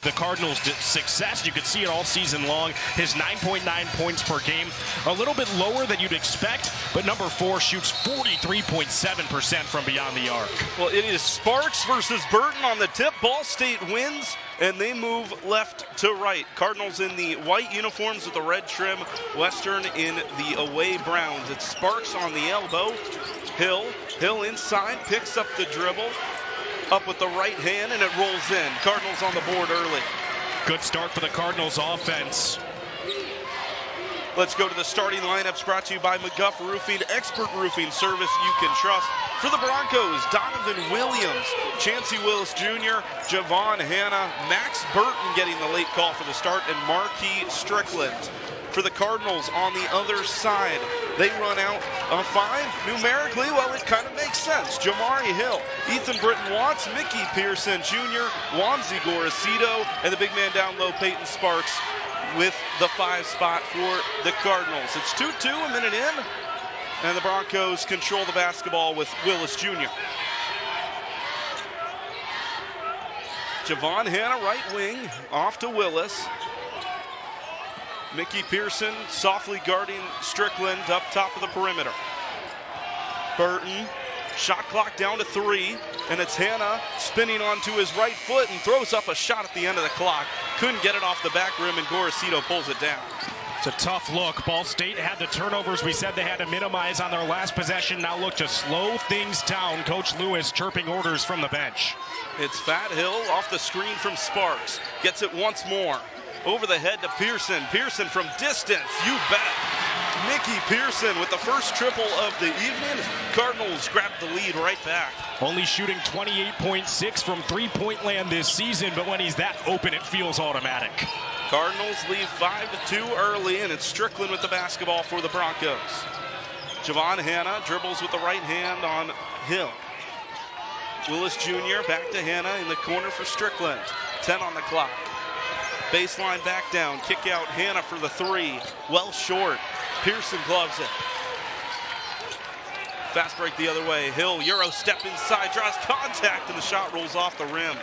The Cardinals' success, you could see it all season long. His 9.9 points per game, a little bit lower than you'd expect, but number 4 shoots 43.7% from beyond the arc. Well, it is Sparks versus Burton on the tip. Ball State wins, and they move left to right. Cardinals in the white uniforms with the red trim, Western in the away browns. It's Sparks on the elbow. Hill inside, picks up the dribble. Up with the right hand, and it rolls in. Cardinals on the board early. Good start for the Cardinals offense. Let's go to the starting lineups brought to you by McGuff Roofing, expert roofing service you can trust. For the Broncos, Donovan Williams, Chancey Willis Jr., Javon Hanna, Max Burton getting the late call for the start, and Marquis Strickland. For the Cardinals on the other side, they run out a 5. Numerically, well, it kind of makes sense. Jamari Hill, Ethan Britton Watts, Mickey Pearson Jr., Wanzi Goracito, and the big man down low, Payton Sparks, with the 5 spot for the Cardinals. It's 2-2, a minute in, and the Broncos control the basketball with Willis Jr. Javon Hanna, right wing, off to Willis. Mickey Pearson softly guarding Strickland up top of the perimeter. Burton, shot clock down to 3, and it's Hanna spinning onto his right foot and throws up a shot at the end of the clock. Couldn't get it off the back rim, and Goracito pulls it down. It's a tough look. Ball State had the turnovers we said they had to minimize on their last possession. Now look to slow things down. Coach Lewis chirping orders from the bench. It's Fat Hill off the screen from Sparks. Gets it once more. Over the head to Pearson. Pearson from distance, you bet. Mickey Pearson with the first triple of the evening. Cardinals grab the lead right back. Only shooting 28.6 from three-point land this season, but when he's that open, it feels automatic. Cardinals lead 5-2 early, and it's Strickland with the basketball for the Broncos. Javon Hanna dribbles with the right hand on Hill. Willis Jr. back to Hanna in the corner for Strickland. 10 on the clock. Baseline back down, kick out, Hanna for the 3. Well short, Pearson gloves it. Fast break the other way, Hill, Euro step inside, draws contact, and the shot rolls off the rim.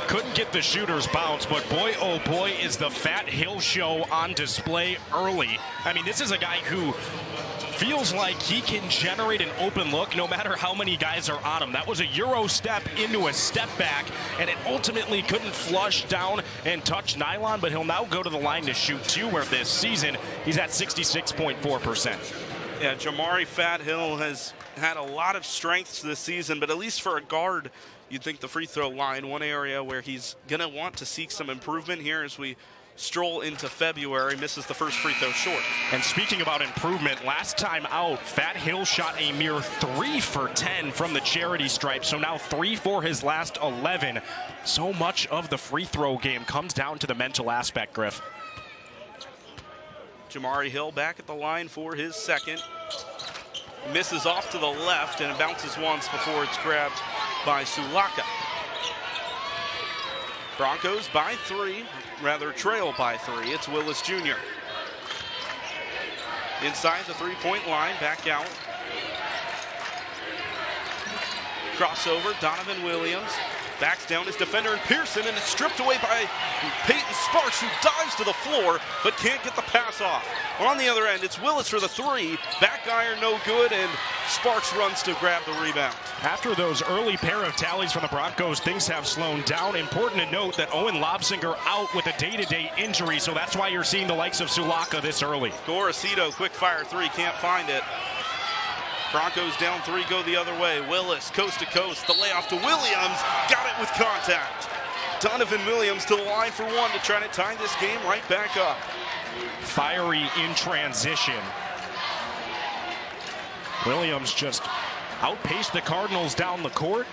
Couldn't get the shooter's bounce, but boy, oh boy, is the Fat Hill show on display early. I mean, this is a guy who feels like he can generate an open look no matter how many guys are on him. That was a Euro step into a step back, and it ultimately couldn't flush down and touch nylon, but he'll now go to the line to shoot 2, where this season he's at 66.4%. Yeah, Jamari Fat Hill has had a lot of strengths this season, but at least for a guard, you'd think the free throw line, one area where he's going to want to seek some improvement here as we stroll into February, misses the first free throw short. And speaking about improvement, last time out, Fat Hill shot a mere 3 for 10 from the charity stripe, so now 3 for his last 11. So much of the free throw game comes down to the mental aspect, Griff. Jamari Hill back at the line for his second. Misses off to the left, and it bounces once before it's grabbed by Sulaka. Broncos by 3, rather trail by 3. It's Willis Jr. Inside the three-point line, back out. Crossover, Donovan Williams backs down his defender and Pearson, and it's stripped away by Payton Sparks, who dives to the floor but can't get the pass off. On the other end, it's Willis for the 3. Back iron no good, and Sparks runs to grab the rebound. After those early pair of tallies from the Broncos, things have slowed down. Important to note that Owen Lobsinger out with a day-to-day injury, so that's why you're seeing the likes of Sulaka this early. Goracito, quick fire 3, can't find it. Broncos down 3, go the other way. Willis, coast to coast, the layoff to Williams, got it with contact. Donovan Williams to the line for 1 to try to tie this game right back up. Fiery in transition. Williams just outpaced the Cardinals down the court.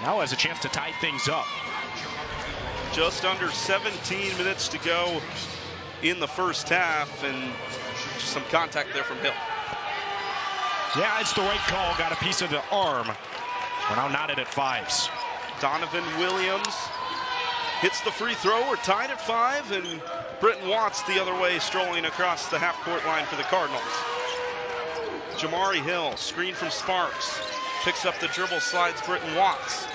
Now has a chance to tie things up. Just under 17 minutes to go in the first half, and just some contact there from Hill. Yeah, it's the right call. Got a piece of the arm. We're now knotted at 5s. Donovan Williams hits the free throw. We're tied at 5, and Britton Watts the other way, strolling across the half-court line for the Cardinals. Jamari Hill, screen from Sparks. Picks up the dribble, slides Britton Watts.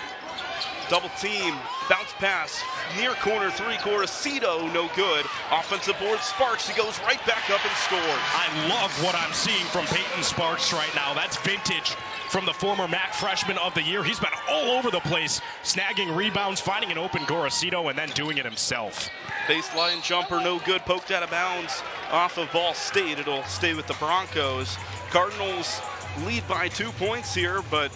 Double team, bounce pass, near corner three, Gorosito, no good. Offensive board, Sparks, he goes right back up and scores. I love what I'm seeing from Payton Sparks right now. That's vintage from the former MAC Freshman of the Year. He's been all over the place, snagging rebounds, finding an open Gorosito, and then doing it himself. Baseline jumper, no good, poked out of bounds off of Ball State. It'll stay with the Broncos. Cardinals lead by 2 points here, but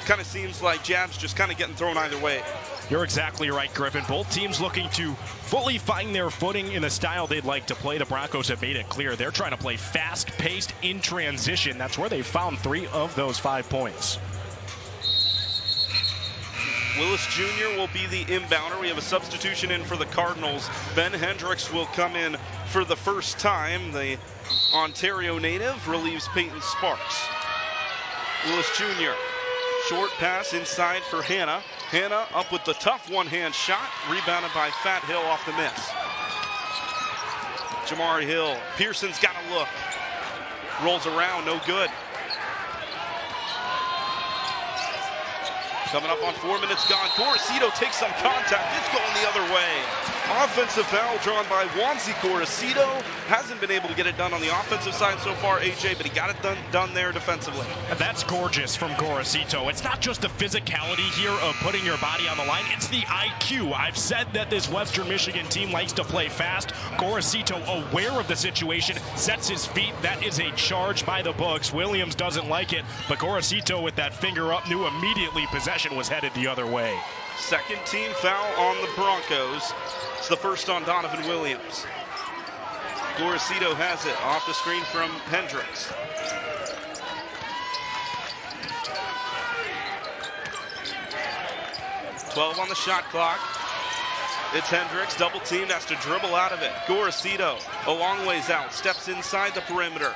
kind of seems like jabs just kind of getting thrown either way. You're exactly right, Griffin. Both teams looking to fully find their footing in the style they'd like to play. The Broncos have made it clear they're trying to play fast-paced in transition. That's where they've found 3 of those 5 points. Willis Jr. will be the inbounder. We have a substitution in for the Cardinals. Ben Hendricks will come in for the first time. The Ontario native relieves Payton Sparks. Willis Jr. Short pass inside for Hanna. Hanna up with the tough one-hand shot, rebounded by Fat Hill off the miss. Jamari Hill, Pearson's got a look. Rolls around, no good. Coming up on 4 minutes gone. Gorosito takes some contact. It's going the other way. Offensive foul drawn by Wanzi Gorosito. Hasn't been able to get it done on the offensive side so far, AJ, but he got it done there defensively. That's gorgeous from Gorosito. It's not just the physicality here of putting your body on the line. It's the IQ. I've said that this Western Michigan team likes to play fast. Gorosito, aware of the situation, sets his feet. That is a charge by the books. Williams doesn't like it, but Gorosito with that finger up knew immediately possession was headed the other way. Second team foul on the Broncos. It's the first on Donovan Williams. Gorosito has it off the screen from Hendricks. .12 on the shot clock. It's Hendricks, double teamed, has to dribble out of it. Gorosito, a long ways out, steps inside the perimeter.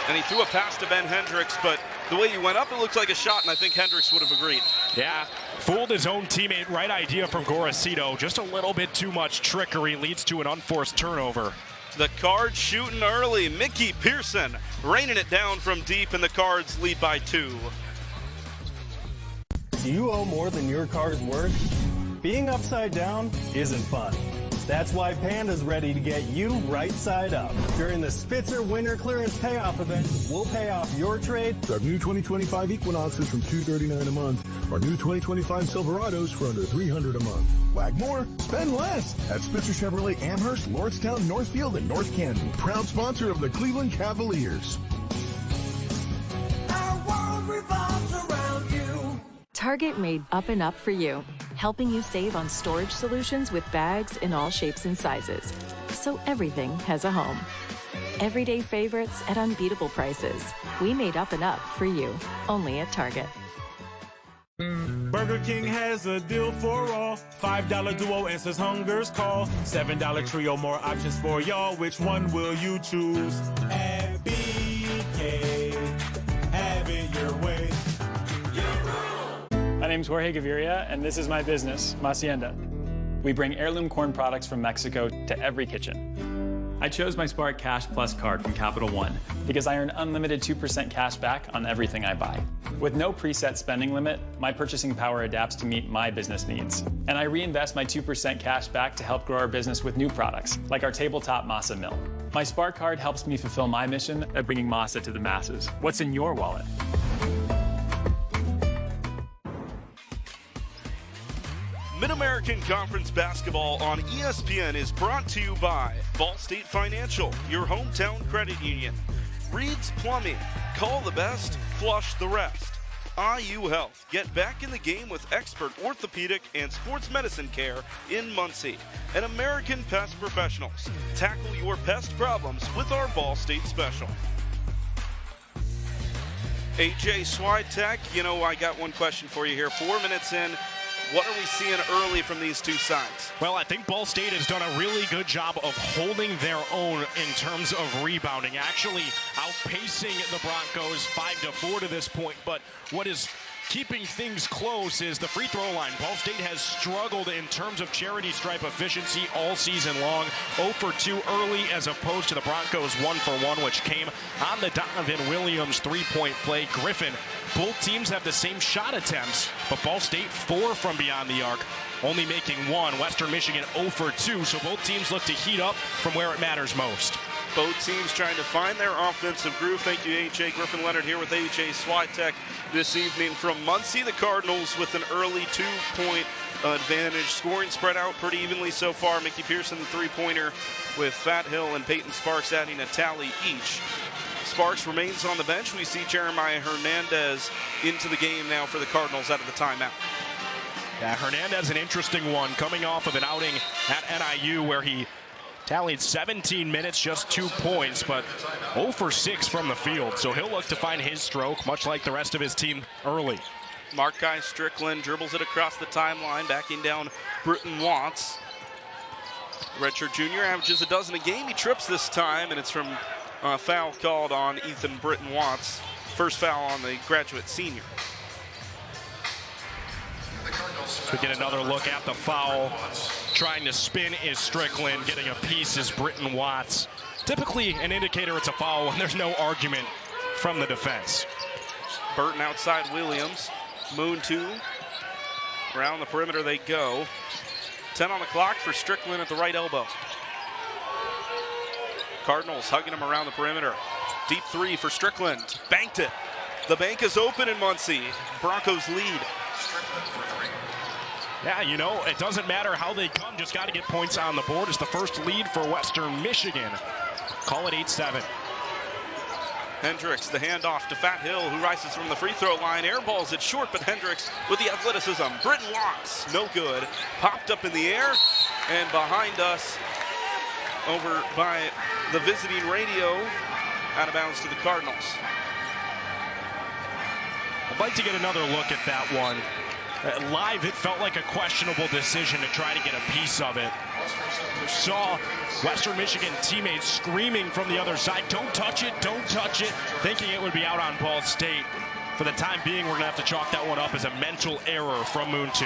And he threw a pass to Ben Hendricks, but the way he went up, it looked like a shot, and I think Hendricks would have agreed. Yeah, fooled his own teammate. Right idea from Gorosito. Just a little bit too much trickery leads to an unforced turnover. The Cards shooting early. Mickey Pearson raining it down from deep, and the Cards lead by 2. Do you owe more than your car is worth? Being upside down isn't fun. That's why Panda's ready to get you right side up. During the Spitzer Winter Clearance Payoff Event, we'll pay off your trade. Our new 2025 Equinoxes from $239 a month. Our new 2025 Silverados for under $300 a month. Wag more, spend less at Spitzer Chevrolet Amherst, Lordstown, Northfield, and North Canton. Proud sponsor of the Cleveland Cavaliers. Our world revolves around you. Target made Up and Up for you, helping you save on storage solutions with bags in all shapes and sizes, so everything has a home. Everyday favorites at unbeatable prices. We made Up and Up for you, only at Target. Burger King has a deal for all. $5 duo answers hunger's call. $7 trio, more options for y'all. Which one will you choose? At BK, have it your way. My name's Jorge Gaviria, and this is my business, Hacienda. We bring heirloom corn products from Mexico to every kitchen. I chose my Spark Cash Plus card from Capital One because I earn unlimited 2% cash back on everything I buy. With no preset spending limit, my purchasing power adapts to meet my business needs. And I reinvest my 2% cash back to help grow our business with new products, like our tabletop masa mill. My Spark card helps me fulfill my mission of bringing masa to the masses. What's in your wallet? Mid-American Conference Basketball on ESPN is brought to you by Ball State Financial, your hometown credit union. Reed's Plumbing, call the best, flush the rest. IU Health, get back in the game with expert orthopedic and sports medicine care in Muncie. And American Pest Professionals, tackle your pest problems with our Ball State special. AJ Switek, you know, I got one question for you here. 4 minutes in. What are we seeing early from these two sides? Well, I think Ball State has done a really good job of holding their own in terms of rebounding, actually outpacing the Broncos 5-4 to this point. But what is keeping things close is the free throw line. Ball State has struggled in terms of charity stripe efficiency all season long. 0 for 2 early as opposed to the Broncos 1 for 1, which came on the Donovan Williams three-point play. Griffin, both teams have the same shot attempts, but Ball State 4 from beyond the arc, only making 1. Western Michigan 0 for 2, so both teams look to heat up from where it matters most. Both teams trying to find their offensive groove. Thank you, AHA. Griffin Leonard here with AHA SWAT Tech this evening from Muncie. The Cardinals with an early 2-point advantage. Scoring spread out pretty evenly so far. Mickey Pearson, the three-pointer, with Fat Hill and Payton Sparks adding a tally each. Sparks remains on the bench. We see Jeremiah Hernandez into the game now for the Cardinals out of the timeout. Yeah, Hernandez, an interesting one, coming off of an outing at NIU where he tallied 17 minutes, just 2 points, but 0 for 6 from the field. So he'll look to find his stroke, much like the rest of his team early. Markai Strickland dribbles it across the timeline, backing down Britton Watts. Redshirt junior averages a dozen a game. He trips this time, and it's from a foul called on Ethan Britton Watts. First foul on the graduate senior. We get another look at the foul. Trying to spin is Strickland. Getting a piece is Britton Watts. Typically an indicator it's a foul when there's no argument from the defense. Burton outside Williams. Moon 2. Around the perimeter they go. 10 on the clock for Strickland at the right elbow. Cardinals hugging him around the perimeter. Deep 3 for Strickland. Banked it. The bank is open in Muncie. Broncos lead. Yeah, you know, it doesn't matter how they come, just got to get points on the board. It's the first lead for Western Michigan. Call it 8-7. Hendricks, the handoff to Fat Hill, who rises from the free throw line. Airballs it short, but Hendricks with the athleticism. Britton Watts, no good. Popped up in the air, and behind us, over by the visiting radio, out of bounds to the Cardinals. I'd like to get another look at that one. Live, it felt like a questionable decision to try to get a piece of it. Saw Western Michigan teammates screaming from the other side, don't touch it, thinking it would be out on Ball State. For the time being, we're going to have to chalk that one up as a mental error from Moon 2.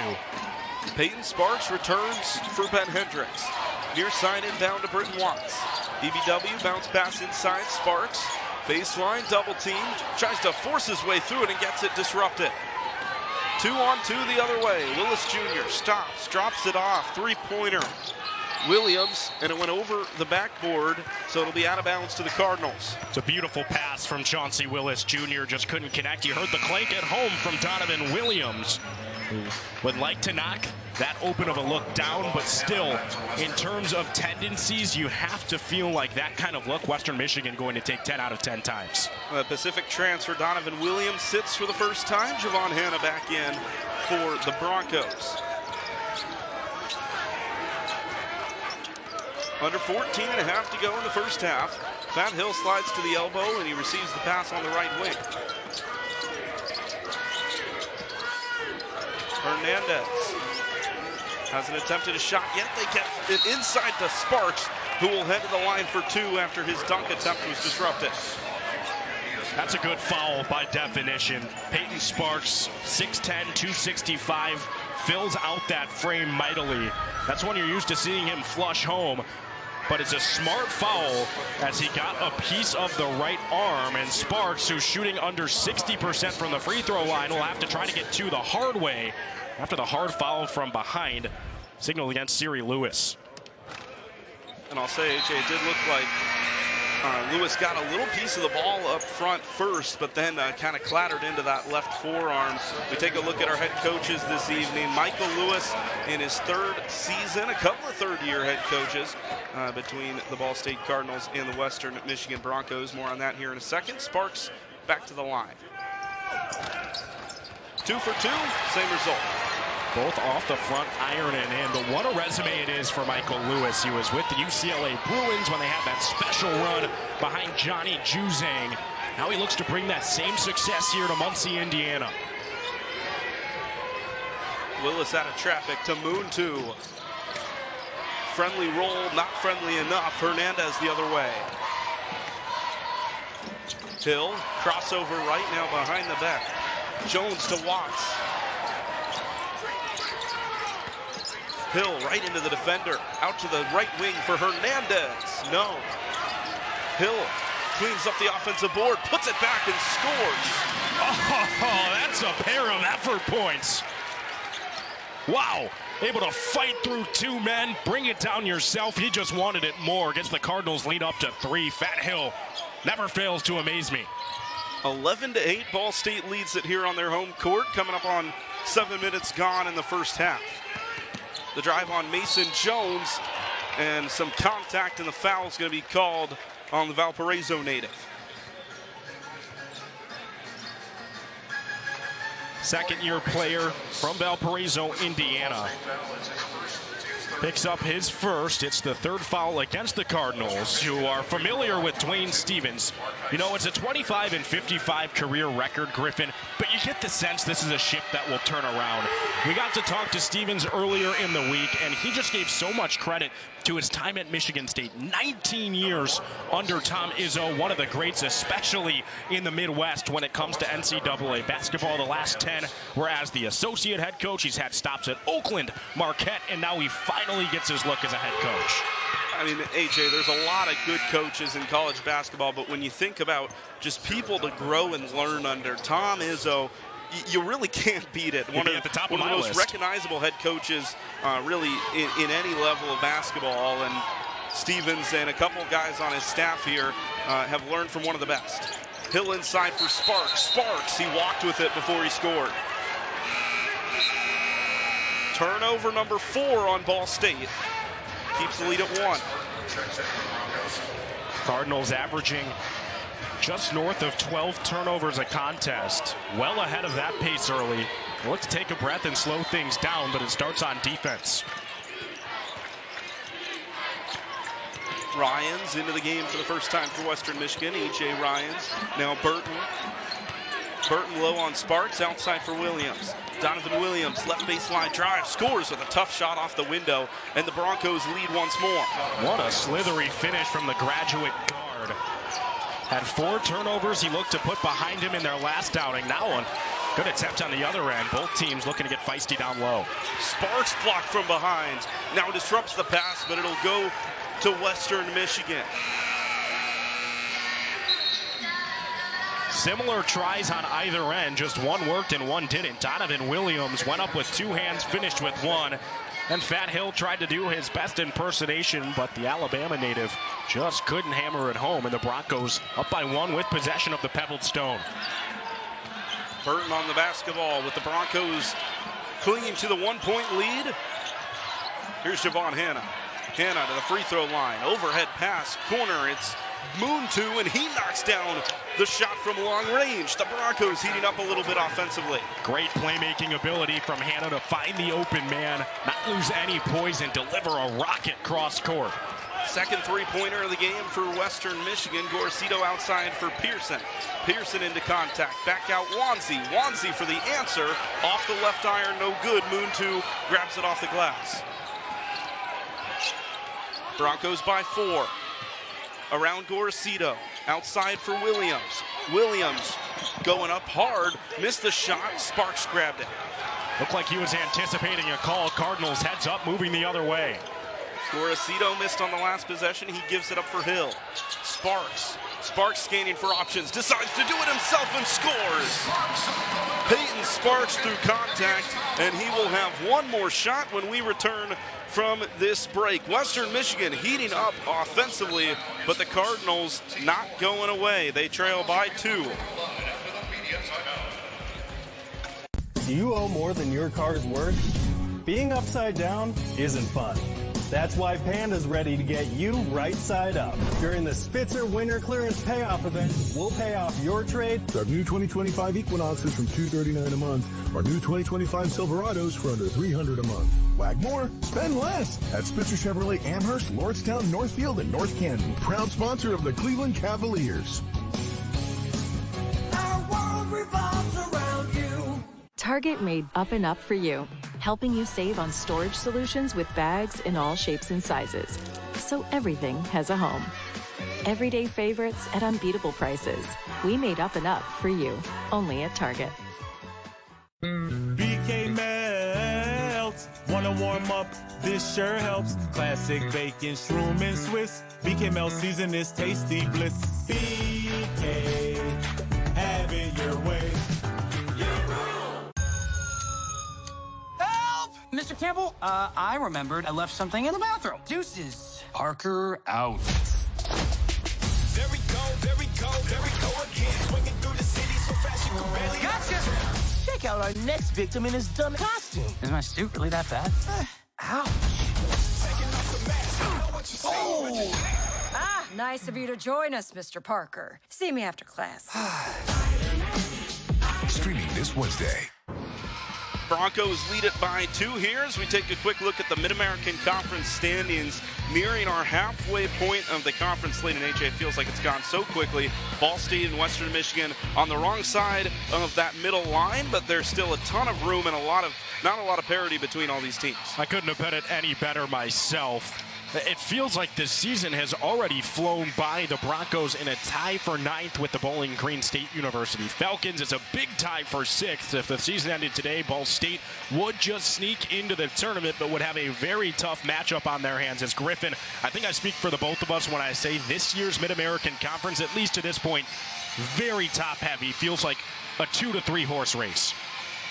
Payton Sparks returns for Ben Hendricks. Near side inbound to Britton Watts. EBW bounce pass inside, Sparks. Baseline, double teamed, tries to force his way through it and gets it disrupted. 2-on-2 the other way. Willis Jr. stops, drops it off. Three-pointer. Williams, and it went over the backboard, so it'll be out of bounds to the Cardinals. It's a beautiful pass from Chauncey Willis Jr. Just couldn't connect. You heard the clank at home from Donovan Williams. Would like to knock that open of a look down, but still, in terms of tendencies, you have to feel like that kind of look, Western Michigan going to take 10 out of 10 times. Pacific transfer Donovan Williams sits for the first time. Javon Hanna back in for the Broncos. Under 14 and a half to go in the first half. Fat Hill slides to the elbow, and he receives the pass on the right wing. Hernandez hasn't attempted a shot yet. They get it inside to Sparks, who will head to the line for 2 after his dunk attempt was disrupted. That's a good foul by definition. Payton Sparks, 6'10", 265, fills out that frame mightily. That's when you're used to seeing him flush home. But it's a smart foul as he got a piece of the right arm, and Sparks, who's shooting under 60% from the free throw line, will have to try to get 2 the hard way after the hard foul from behind, signaled against Siri Lewis. And I'll say, AJ, it did look like Lewis got a little piece of the ball up front first, but then kind of clattered into that left forearm. We take a look at our head coaches this evening. Michael Lewis in his 3rd season, a couple of third-year head coaches between the Ball State Cardinals and the Western Michigan Broncos. More on that here in a second. Sparks back to the line. 2 for 2, same result. Both off the front iron and in. But what a resume it is for Michael Lewis. He was with the UCLA Bruins when they had that special run behind Johnny Juzang. Now he looks to bring that same success here to Muncie, Indiana. Willis out of traffic to Moon 2. Friendly roll, not friendly enough. Hernandez the other way. Hill, crossover right now behind the back. Jones to Watts. Hill right into the defender. Out to the right wing for Hernandez. No. Hill cleans up the offensive board, puts it back and scores. Oh, that's a pair of effort points. Wow. Able to fight through two men, bring it down yourself. He just wanted it more. Gets the Cardinals lead up to 3. Fat Hill never fails to amaze me. 11-8, Ball State leads it here on their home court, coming up on 7 minutes gone in the first half. The drive on Mason Jones, and some contact, and the foul is going to be called on the Valparaiso native. Second-year player from Valparaiso, Indiana. Picks up his first. It's the 3rd foul against the Cardinals, who are familiar with Dwayne Stevens. You know, it's a 25-55 career record, Griffin, but you get the sense this is a ship that will turn around. We got to talk to Stevens earlier in the week, and he just gave so much credit to his time at Michigan State. 19 years under Tom Izzo, one of the greats, especially in the Midwest when it comes to NCAA basketball. The last 10 were as the associate head coach. He's had stops at Oakland, Marquette, and now he finally gets his look as a head coach. I mean, AJ, there's a lot of good coaches in college basketball, but when you think about just people to grow and learn under, Tom Izzo, you really can't beat it. One of the most recognizable head coaches really in any level of basketball, and Stevens and a couple guys on his staff here have learned from one of the best. Hill inside for Sparks. Sparks, he walked with it before he scored. Turnover number 4 on Ball State. Keeps the lead at 1. Cardinals averaging just north of 12 turnovers a contest. Well ahead of that pace early. Let's take a breath and slow things down, but it starts on defense. Ryans into the game for the first time for Western Michigan. E.J. Ryans. Now Burton. Burton low on Sparks, outside for Williams. Donovan Williams, left baseline drive, scores with a tough shot off the window, and the Broncos lead once more. What a slithery finish from the graduate guard. Had 4 turnovers he looked to put behind him in their last outing. Now a good attempt on the other end. Both teams looking to get feisty down low. Sparks blocked from behind. Now disrupts the pass, but it'll go to Western Michigan. Similar tries on either end, just one worked and one didn't. Donovan Williams went up with 2 hands, finished with 1. And Fat Hill tried to do his best impersonation, but the Alabama native just couldn't hammer it home. And the Broncos up by 1 with possession of the pebbled stone. Burton on the basketball with the Broncos clinging to the 1-point lead. Here's Javon Hanna. Hanna to the free throw line. Overhead pass, corner. It's Moon 2, and he knocks down the shot from long range. The Broncos heating up a little bit offensively. Great playmaking ability from Hanna to find the open man, not lose any poise, and deliver a rocket cross court. Second 3-pointer of the game for Western Michigan. Gorcito outside for Pearson. Pearson into contact. Back out Wanzi. Wanzi for the answer. Off the left iron, no good. Moon 2 grabs it off the glass. Broncos by 4. Around Gorcito. Outside for Williams. Williams going up hard. Missed the shot. Sparks grabbed it. Looked like he was anticipating a call. Cardinals heads up, moving the other way. Gorcito missed on the last possession. He gives it up for Hill. Sparks. Sparks scanning for options. Decides to do it himself and scores. Payton Sparks through contact, and he will have one more shot when we return from this break. Western Michigan heating up offensively, but the Cardinals not going away. They trail by 2. Do you owe more than your car's worth? Being upside down isn't fun. That's why Panda's ready to get you right side up. During the Spitzer Winter Clearance Payoff Event, we'll pay off your trade. Our new 2025 Equinoxes from $239 a month. Our new 2025 Silverados for under $300 a month. Wag more, spend less at Spitzer Chevrolet Amherst, Lordstown, Northfield, and North Canton. Proud sponsor of the Cleveland Cavaliers. Our world revolves around you. Target made up and up for you, helping you save on storage solutions with bags in all shapes and sizes. So everything has a home. Everyday favorites at unbeatable prices. We made up and up for you, only at Target. BK melts. Wanna warm up? This sure helps. Classic bacon, shroom, and Swiss. BK melt season is tasty bliss. BK, have it your way. Help! Mr. Campbell, I remembered I left something in the bathroom. Deuces. Parker out. There we go again. Swinging through the city so fast you can barely. Gotcha! Check out our next victim in his dumb costume. Is my suit really that bad? Ouch. Ah, nice of you to join us, Mr. Parker. See me after class. Streaming this Wednesday. Broncos lead it by 2 here as we take a quick look at the Mid-American Conference standings, nearing our halfway point of the conference slate. And AJ, it feels like it's gone so quickly. Ball State and Western Michigan on the wrong side of that middle line, but there's still a ton of room and not a lot of parity between all these teams. I couldn't have put it any better myself. It feels like this season has already flown by the Broncos in a tie for 9th with the Bowling Green State University Falcons. It's a big tie for 6th. If the season ended today, Ball State would just sneak into the tournament, but would have a very tough matchup on their hands as Griffin. I think I speak for the both of us when I say this year's Mid-American Conference, at least to this point, very top-heavy. Feels like a 2 to 3 horse race.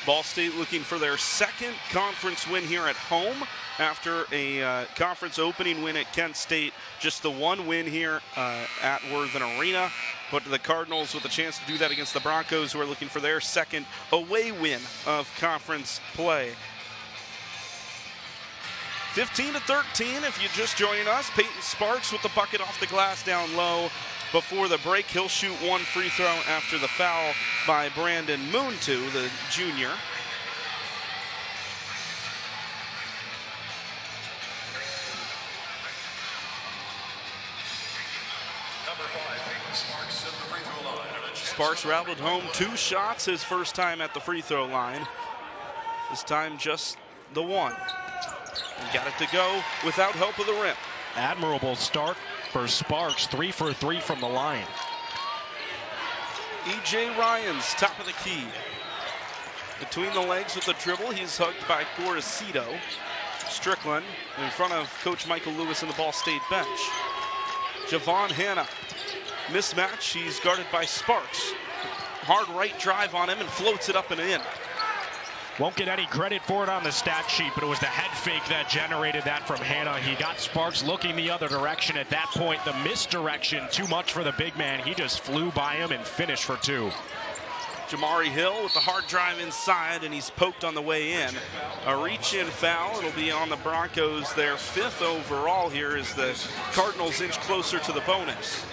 Ball State looking for their second conference win here at home after a conference opening win at Kent State. Just the one win here at Worthen Arena. But the Cardinals with a chance to do that against the Broncos, who are looking for their second away win of conference play. 15-13 if you're just joining us. Payton Sparks with the bucket off the glass down low. Before the break, he'll shoot one free throw after the foul by Brandon Moontu, the junior. Sparks rattled home 2 shots his first time at the free throw line. This time just the one. And got it to go without help of the rim. Admirable start for Sparks, 3 for 3 from the line. E.J. Ryan's top of the key. Between the legs with the dribble, he's hugged by Gorosito. Strickland in front of Coach Michael Lewis in the Ball State bench. Javon Hanna, mismatch, he's guarded by Sparks. Hard right drive on him and floats it up and in. Won't get any credit for it on the stat sheet, but it was the head fake that generated that from Hanna. He got Sparks looking the other direction at that point. The misdirection, too much for the big man. He just flew by him and finished for 2. Jamari Hill with the hard drive inside, and he's poked on the way in. A reach-in foul. It'll be on the Broncos, their 5th overall here as the Cardinals inch closer to the bonus.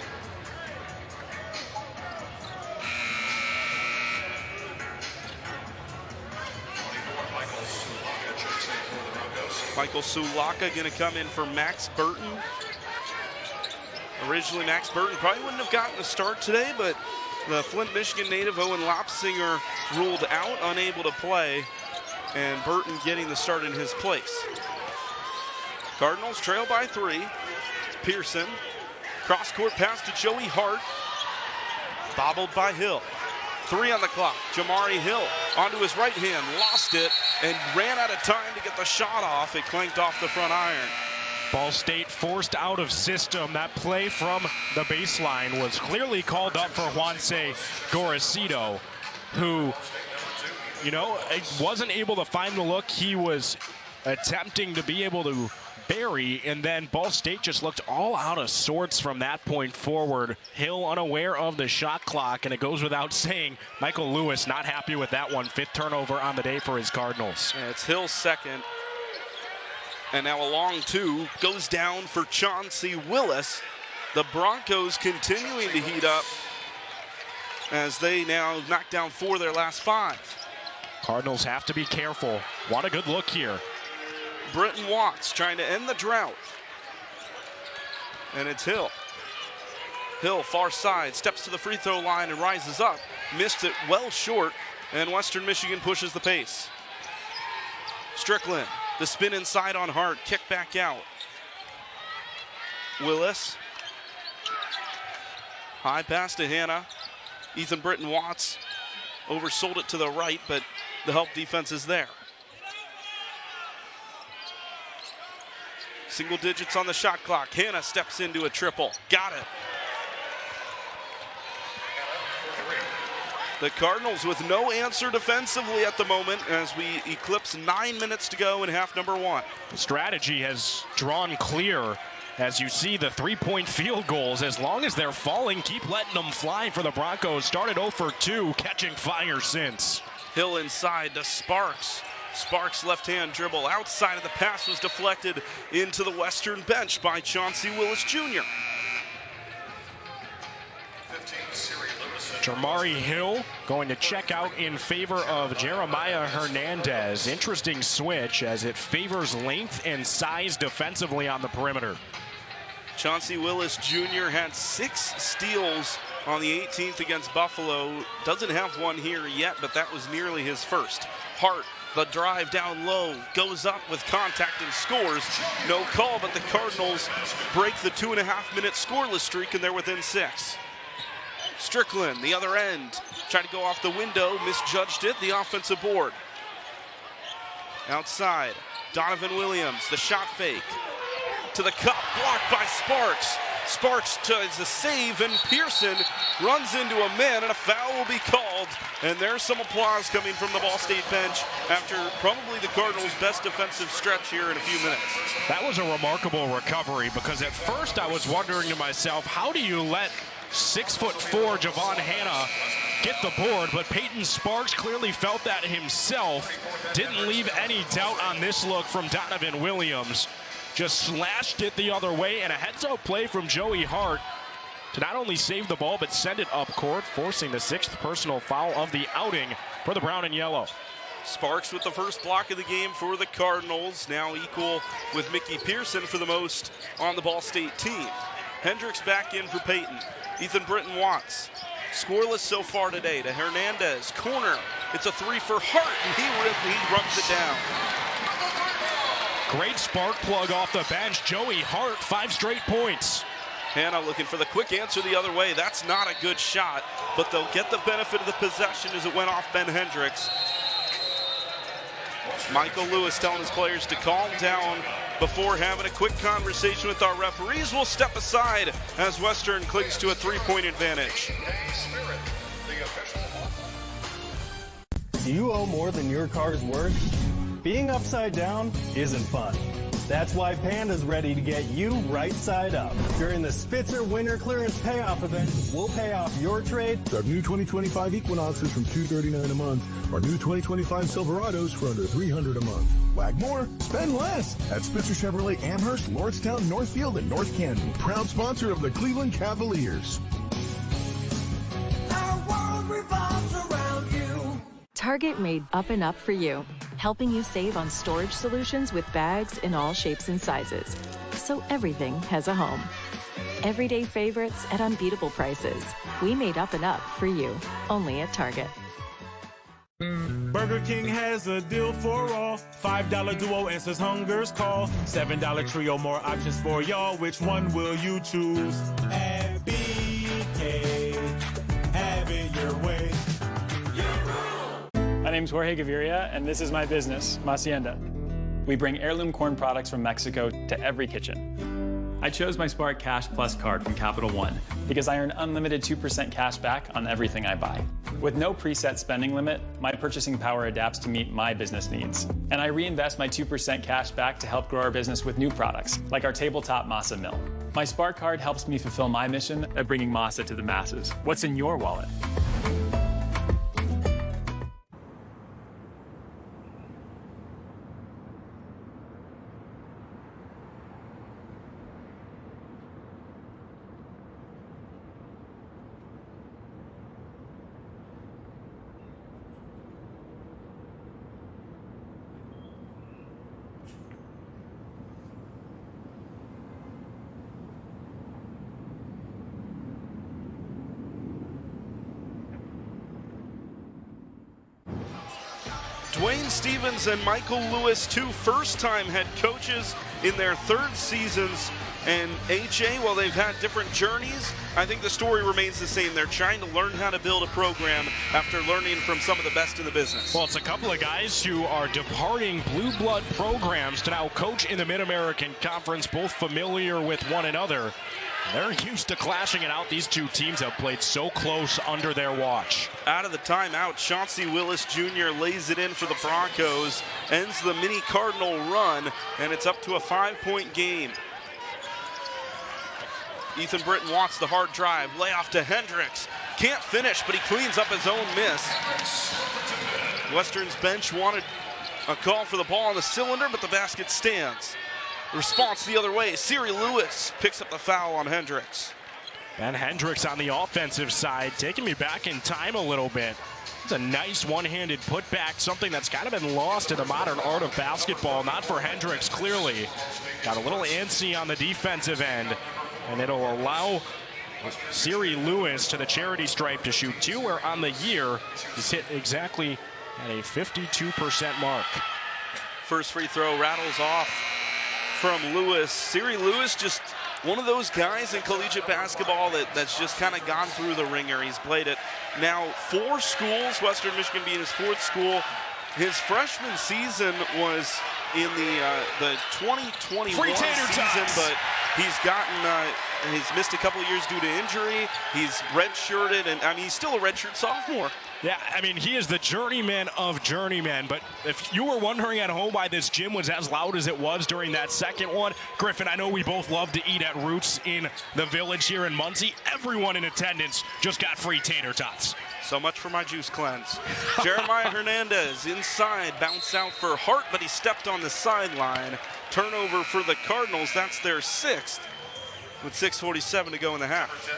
Michael Sulaka going to come in for Max Burton. Originally, Max Burton probably wouldn't have gotten a start today, but the Flint, Michigan native Owen Lopsinger ruled out, unable to play, and Burton getting the start in his place. Cardinals trail by 3. It's Pearson. Cross-court pass to Joey Hart. Bobbled by Hill. 3 on the clock. Jamari Hill onto his right hand, lost it, and ran out of time to get the shot off. It clanked off the front iron. Ball State forced out of system. That play from the baseline was clearly called up for Juanse Gorosito, who, you know, wasn't able to find the look he was attempting to be able to bury, and then Ball State just looked all out of sorts from that point forward. Hill unaware of the shot clock, and it goes without saying, Michael Lewis not happy with that one. 5th turnover on the day for his Cardinals. Yeah, it's Hill's second. And now a long 2 goes down for Chauncey Willis. The Broncos continuing to heat up as they now knock down 4 of their last 5. Cardinals have to be careful. What a good look here. Brenton Watts trying to end the drought. And it's Hill. Hill, far side, steps to the free throw line and rises up. Missed it well short, and Western Michigan pushes the pace. Strickland, the spin inside on Hart, kick back out. Willis. High pass to Hanna. Ethan Britton Watts oversold it to the right, but the help defense is there. Single digits on the shot clock. Hannah steps into a triple. Got it. The Cardinals with no answer defensively at the moment as we eclipse 9 minutes to go in half number 1. The strategy has drawn clear as you see the three-point field goals. As long as they're falling, keep letting them fly for the Broncos. Started 0 for 2, catching fire since. Hill inside to Sparks. Sparks left-hand dribble outside of the pass was deflected into the Western bench by Chauncey Willis Jr. Jamari Hill going to check out in favor of Jeremiah Hernandez. Interesting switch as it favors length and size defensively on the perimeter. Chauncey Willis Jr. had 6 steals on the 18th against Buffalo. Doesn't have one here yet, but that was nearly his first. Hart, the drive down low, goes up with contact and scores. No call, but the Cardinals break the 2.5-minute scoreless streak, and they're within 6. Strickland, the other end, tried to go off the window, misjudged it, the offensive board. Outside, Donovan Williams, the shot fake. To the cup, blocked by Sparks. Sparks does a save, and Pearson runs into a man, and a foul will be called. And there's some applause coming from the Ball State bench after probably the Cardinals' best defensive stretch here in a few minutes. That was a remarkable recovery because at first I was wondering to myself, how do you let 6'4" Javon Hannah get the board? But Payton Sparks clearly felt that himself. Didn't leave any doubt on this look from Donovan Williams. Just slashed it the other way, and a heads-up play from Joey Hart to not only save the ball but send it up court, forcing the 6th personal foul of the outing for the brown and yellow. Sparks with the first block of the game for the Cardinals, now equal with Mickey Pearson for the most on the Ball State team. Hendricks back in for Payton. Ethan Britton Watts. Scoreless so far today to Hernandez. Corner. It's a 3 for Hart, and he runs it down. Great spark plug off the bench. Joey Hart, 5 straight points. Hannah looking for the quick answer the other way. That's not a good shot, but they'll get the benefit of the possession as it went off Ben Hendricks. Michael Lewis telling his players to calm down before having a quick conversation with our referees. We'll step aside as Western clings to a 3-point advantage. Do you owe more than your car's worth? Being upside down isn't fun. That's why Panda's ready to get you right side up. During the Spitzer Winter Clearance Payoff Event, we'll pay off your trade. Our new 2025 Equinoxes from $239 a month. Our new 2025 Silverados for under $300 a month. Wag more, spend less at Spitzer Chevrolet Amherst, Lordstown, Northfield, and North Canton. Proud sponsor of the Cleveland Cavaliers. Our world revolves around you. Target made up and up for you, helping you save on storage solutions with bags in all shapes and sizes. So everything has a home. Everyday favorites at unbeatable prices. We made up and up for you, only at Target. Burger King has a deal for all. $5 duo answers hunger's call. $7 trio, more options for y'all. Which one will you choose? At BK, have it your way. My name's Jorge Gaviria, and this is my business, Hacienda. We bring heirloom corn products from Mexico to every kitchen. I chose my Spark Cash Plus card from Capital One because I earn unlimited 2% cash back on everything I buy. With no preset spending limit, my purchasing power adapts to meet my business needs. And I reinvest my 2% cash back to help grow our business with new products, like our tabletop masa mill. My Spark card helps me fulfill my mission of bringing masa to the masses. What's in your wallet? Dwayne Stevens and Michael Lewis, 2 first-time head coaches in their third seasons. And AJ, while they've had different journeys, I think the story remains the same. They're trying to learn how to build a program after learning from some of the best in the business. Well, it's a couple of guys who are departing blue blood programs to now coach in the Mid-American Conference, both familiar with one another. They're used to clashing it out. These two teams have played so close under their watch. Out of the timeout, Chauncey Willis Jr. lays it in for the Broncos, ends the mini Cardinal run, and it's up to a 5-point game. Ethan Britton wants the hard drive, layoff to Hendricks. Can't finish, but he cleans up his own miss. Western's bench wanted a call for the ball on the cylinder, but the basket stands. Response the other way. Siri Lewis picks up the foul on Hendricks. Ben Hendricks on the offensive side, taking me back in time a little bit. It's a nice one-handed putback, something that's kind of been lost in the modern art of basketball. Not for Hendricks, clearly. Got a little antsy on the defensive end, and it'll allow Siri Lewis to the charity stripe to shoot 2, where on the year he's hit exactly at a 52% mark. First free throw rattles off from Lewis. Siri Lewis, just one of those guys in collegiate basketball that's just kind of gone through the ringer. He's played at now 4 schools, Western Michigan being his 4th school. His freshman season was in the 2021 season, but he's missed a couple of years due to injury. He's redshirted, and I mean, he's still a redshirt sophomore. Yeah, I mean, he is the journeyman of journeymen. But if you were wondering at home why this gym was as loud as it was during that second one, Griffin, I know we both love to eat at Roots in the Village here in Muncie. Everyone in attendance just got free tater tots. So much for my juice cleanse. Jeremiah Hernandez inside, bounce out for Hart, but he stepped on the sideline. Turnover for the Cardinals. That's their 6th with 6:47 to go in the half.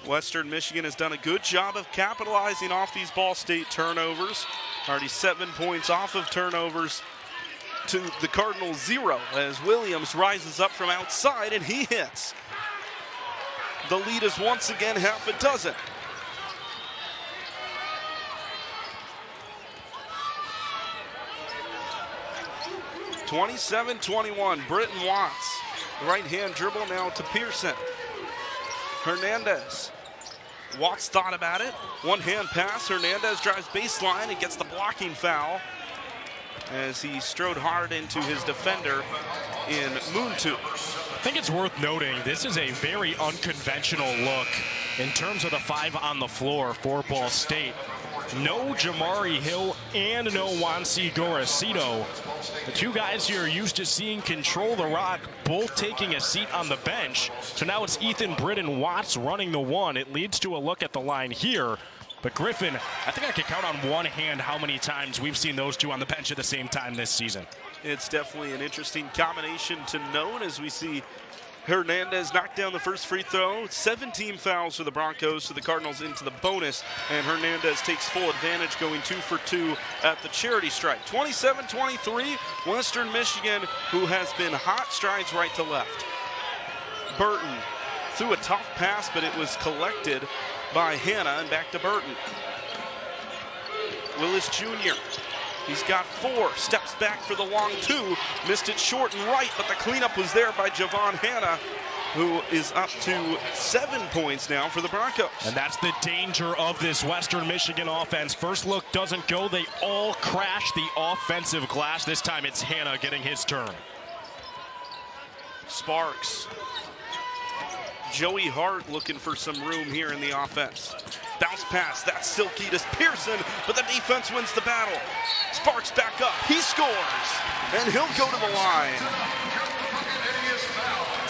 Western Michigan has done a good job of capitalizing off these Ball State turnovers. Already 7 points off of turnovers to the Cardinals 0 as Williams rises up from outside and he hits. The lead is once again half a dozen. (27-21). Britton Watts, right hand dribble now to Pearson. Hernandez. Watts thought about it. One hand pass. Hernandez drives baseline and gets the blocking foul as he strode hard into his defender in Moontu. I think it's worth noting this is a very unconventional look in terms of the 5 on the floor for Ball State. No Jamari Hill and no Wansi Gorosito. The 2 guys here are used to seeing control the rock, both taking a seat on the bench. So now it's Ethan Britton Watts running the 1. It leads to a look at the line here. But Griffin, I think I can count on one hand how many times we've seen those 2 on the bench at the same time this season. It's definitely an interesting combination to note as we see Hernandez knocked down the first free throw. 17 fouls for the Broncos, so the Cardinals into the bonus, and Hernandez takes full advantage, going 2 for 2 at the charity stripe. 27-23, Western Michigan, who has been hot, strides right to left. Burton threw a tough pass, but it was collected by Hanna, and back to Burton. Willis Jr., he's got 4, steps back for the long 2, missed it short and right, but the cleanup was there by Javon Hanna, who is up to 7 points now for the Broncos. And that's the danger of this Western Michigan offense. First look doesn't go. They all crash the offensive glass. This time it's Hanna getting his turn. Sparks. Joey Hart looking for some room here in the offense. Bounce pass, that's silky to Pearson, but the defense wins the battle. Sparks back up, he scores, and he'll go to the line.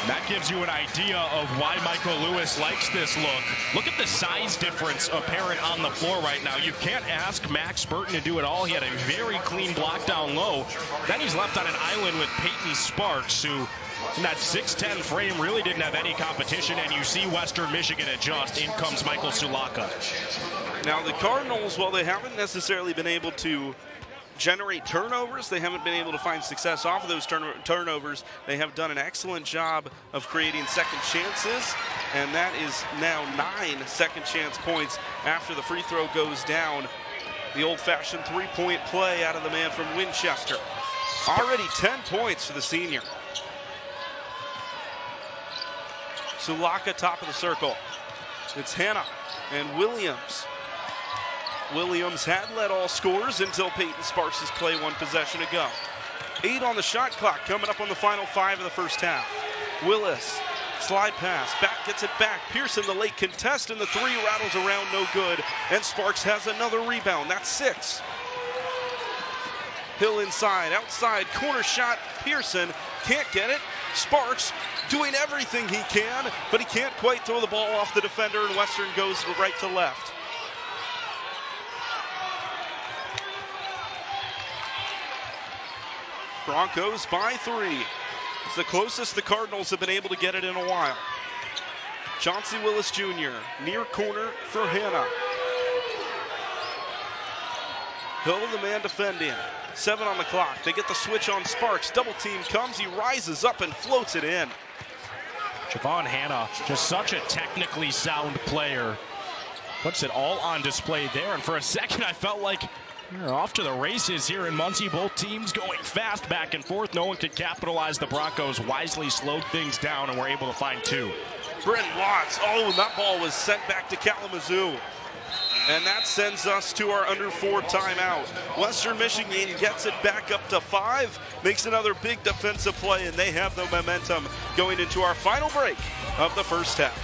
That gives you an idea of why Michael Lewis likes this look. Look at the size difference apparent on the floor right now. You can't ask Max Burton to do it all. He had a very clean block down low. Then he's left on an island with Payton Sparks, who in that 6'10 frame really didn't have any competition, and you see Western Michigan adjust. In comes Michael Sulaka. Now the Cardinals, while they haven't necessarily been able to generate turnovers, they haven't been able to find success off of those turnovers. They have done an excellent job of creating second chances, and that is now 9 second chance points after the free throw goes down The old-fashioned three-point play out of the man from Winchester. Already 10 points for the senior. Sulaka, top of the circle. It's Hannah and Williams. Williams had led all scorers until Payton SPARKS' play one possession ago. 8 on the shot clock coming up on the final 5 of the first half. Willis, slide pass, back gets it back. Pearson, the late contest, and the 3 rattles around, no good. And SPARKS has another rebound. That's 6. Hill inside, outside, corner shot. Pearson can't get it. SPARKS doing everything he can, but he can't quite throw the ball off the defender, and Western goes right to left. Broncos by 3. It's the closest the Cardinals have been able to get it in a while. Chauncey Willis Jr., near corner for Hannah. Hill, the man defending. 7 on the clock. They get the switch on SPARKS. Double team comes. He rises up and floats it in. Javon Hannah, just such a technically sound player. Puts it all on display there. And for a second, I felt like we're off to the races here in Muncie. Both teams going fast back and forth. No one could capitalize. The Broncos wisely slowed things down and were able to find 2. Brent Watts. Oh, that ball was sent back to Kalamazoo. And that sends us to our under 4 timeout. Western Michigan gets it back up to 5, makes another big defensive play, and they have the momentum going into our final break of the first half.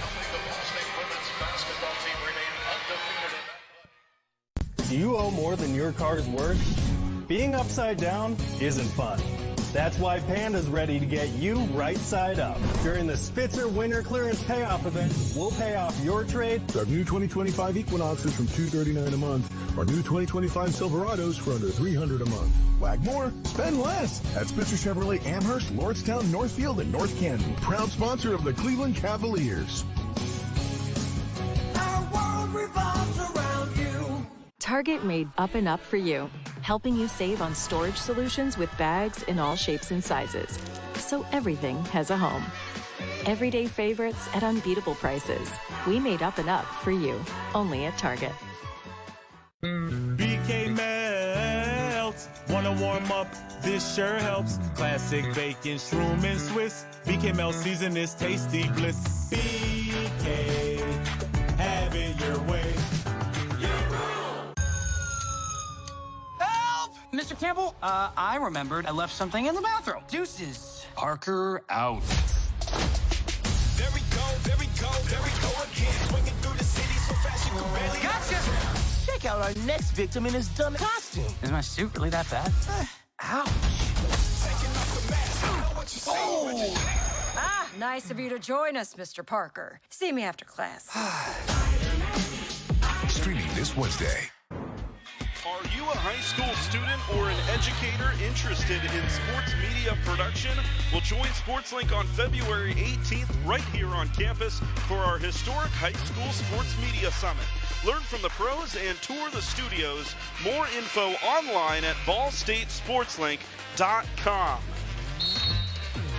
Do you owe more than your car's worth? Being upside down isn't fun. That's why Panda's ready to get you right side up. During the Spitzer Winter Clearance Payoff Event, we'll pay off your trade. Our new 2025 Equinoxes from $239 a month. Our new 2025 Silverados for under $300 a month. Wag more, spend less. At Spitzer Chevrolet Amherst, Lordstown, Northfield, and North Canton. Proud sponsor of the Cleveland Cavaliers. Our world revolves around you. Target made up and up for you, helping you save on storage solutions with bags in all shapes and sizes. So everything has a home. Everyday favorites at unbeatable prices. We made up and up for you, only at Target. BK melts. Wanna warm up? This sure helps. Classic bacon, shroom, and Swiss. BK melt season is tasty bliss. BK, have it your way. Mr. Campbell, I remembered I left something in the bathroom. Deuces. Parker out. There we go, there we go, there we go again. Swinging through the city so fast you can barely. Gotcha! Check out our next victim in his dumb costume. Is my suit really that bad? Ouch. Taking off the mask, I know what you see. Oh! Ah, nice of you to join us, Mr. Parker. See me after class. Streaming this Wednesday. Are you a high school student or an educator interested in sports media production? Well, join SportsLink on February 18th right here on campus for our historic high school sports media summit. Learn from the pros and tour the studios. More info online at ballstatesportslink.com.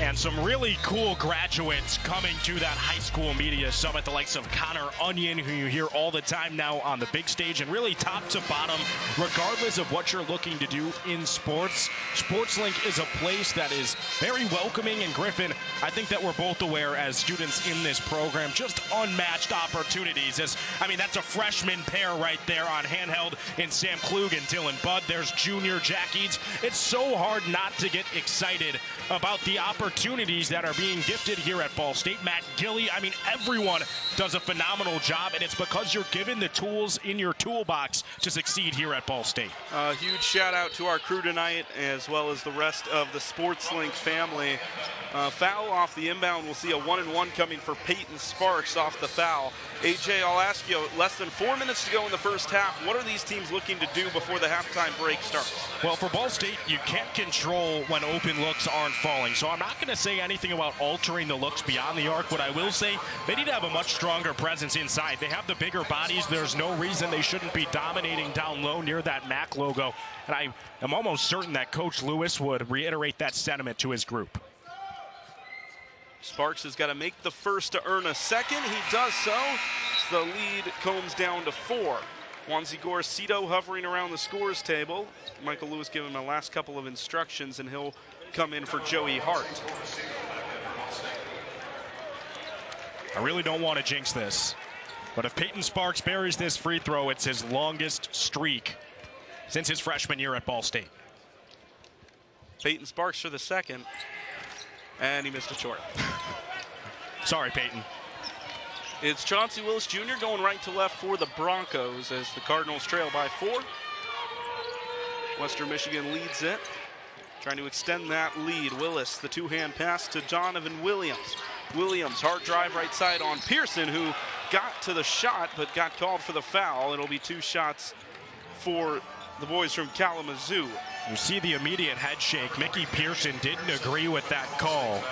And some really cool graduates coming to that high school media summit, the likes of Connor Onion, who you hear all the time now on the big stage, and really top to bottom, regardless of what you're looking to do in sports, SportsLink is a place that is very welcoming. And Griffin, I think that we're both aware as students in this program, just unmatched opportunities. That's a freshman pair right there on handheld in Sam Klug and Dylan Budd. There's junior Jack Eads. It's so hard not to get excited about the opportunities that are being gifted here at Ball State. Matt Gilly, everyone does a phenomenal job, and it's because you're given the tools in your toolbox to succeed here at Ball State. Huge shout out to our crew tonight, as well as the rest of the SportsLink family. Foul off the inbound. We'll see a 1-and-1 coming for Payton SPARKS off the foul. AJ, I'll ask you, less than 4 minutes to go in the first half. What are these teams looking to do before the halftime break starts? Well, for Ball State, you can't control when open looks aren't falling. So I'm not going to say anything about altering the looks beyond the arc. What I will say, they need to have a much stronger presence inside. They have the bigger bodies. There's no reason they shouldn't be dominating down low near that MAC logo. And I am almost certain that Coach Lewis would reiterate that sentiment to his group. SPARKS has got to make the first to earn a second. He does so. The lead comes down to 4. Juanzi Gorcito hovering around the scores table. Michael Lewis giving him the last couple of instructions, and he'll come in for Joey Hart. I really don't want to jinx this, but if Payton Sparks buries this free throw, it's his longest streak since his freshman year at Ball State. Payton Sparks for the second, and he missed it short. Sorry, Payton. It's Chauncey Willis Jr. going right to left for the Broncos as the Cardinals trail by 4. Western Michigan leads it, trying to extend that lead. Willis, the two-hand pass to Donovan Williams. Williams, hard drive right side on Pearson, who got to the shot but got called for the foul. It'll be 2 shots for the boys from Kalamazoo. You see the immediate head shake. Mickey Pearson didn't agree with that call.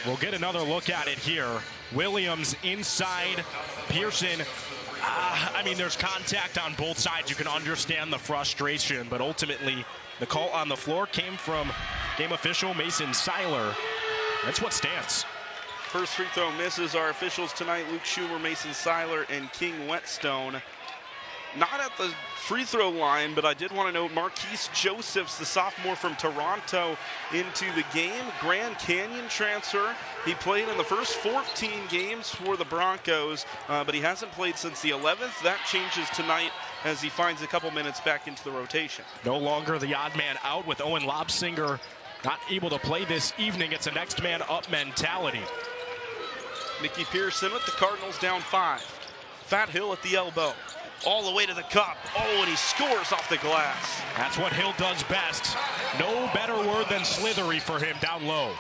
We'll get another look at it here. Williams inside, Pearson. I mean, there's contact on both sides. You can understand the frustration, but ultimately the call on the floor came from game official Mason Seiler. That's what stands. First free throw misses. Our officials tonight, Luke Schumer, Mason Seiler, and King Whetstone. Not at the free throw line, but I did want to note Marquise Josephs, the sophomore from Toronto, into the game. Grand Canyon transfer. He played in the first 14 games for the Broncos, but he hasn't played since the 11th. That changes tonight as he finds a couple minutes back into the rotation. No longer the odd man out with Owen Lobsinger not able to play this evening. It's a next man up mentality. Mickey Pearson with the Cardinals down 5. Fat Hill at the elbow. All the way to the cup. Oh, and he scores off the glass. That's what Hill does best. No better word than slithery for him down low.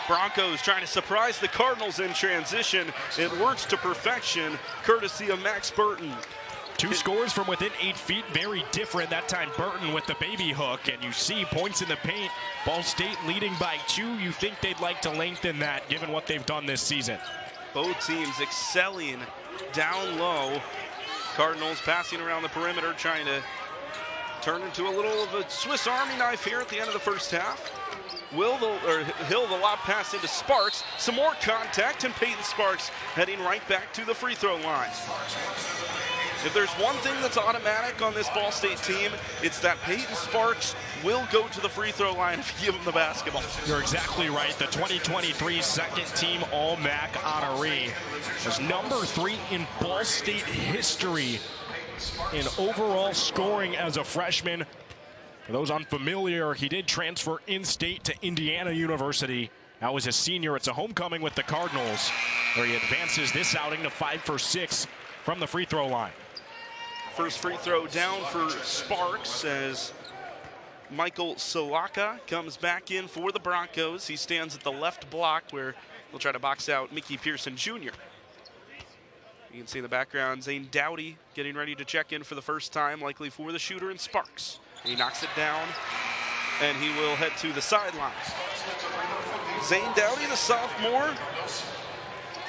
Broncos trying to surprise the Cardinals in transition. It works to perfection, courtesy of Max Burton. 2 scores from within 8 feet, very different. That time Burton with the baby hook, and you see points in the paint. Ball State leading by 2. You think they'd like to lengthen that given what they've done this season. Both teams excelling down low. Cardinals passing around the perimeter, trying to turn into a little of a Swiss Army knife here at the end of the first half. Hill, the lob pass into Sparks. Some more contact, and Payton Sparks heading right back to the free throw line. If there's one thing that's automatic on this Ball State team, it's that Payton Sparks will go to the free throw line if you give him the basketball. You're exactly right. The 2023 second team All-MAC honoree was number 3 in Ball State history in overall scoring as a freshman. For those unfamiliar, he did transfer in-state to Indiana University. Now as a senior, it's a homecoming with the Cardinals, where he advances this outing to 5 for 6 from the free throw line. First free throw down for Sparks as Michael Salaka comes back in for the Broncos. He stands at the left block where he'll try to box out Mickey Pearson Jr. You can see in the background Zane Dowdy getting ready to check in for the first time, likely for the shooter in Sparks. He knocks it down, and he will head to the sidelines. Zane Dowdy, the sophomore,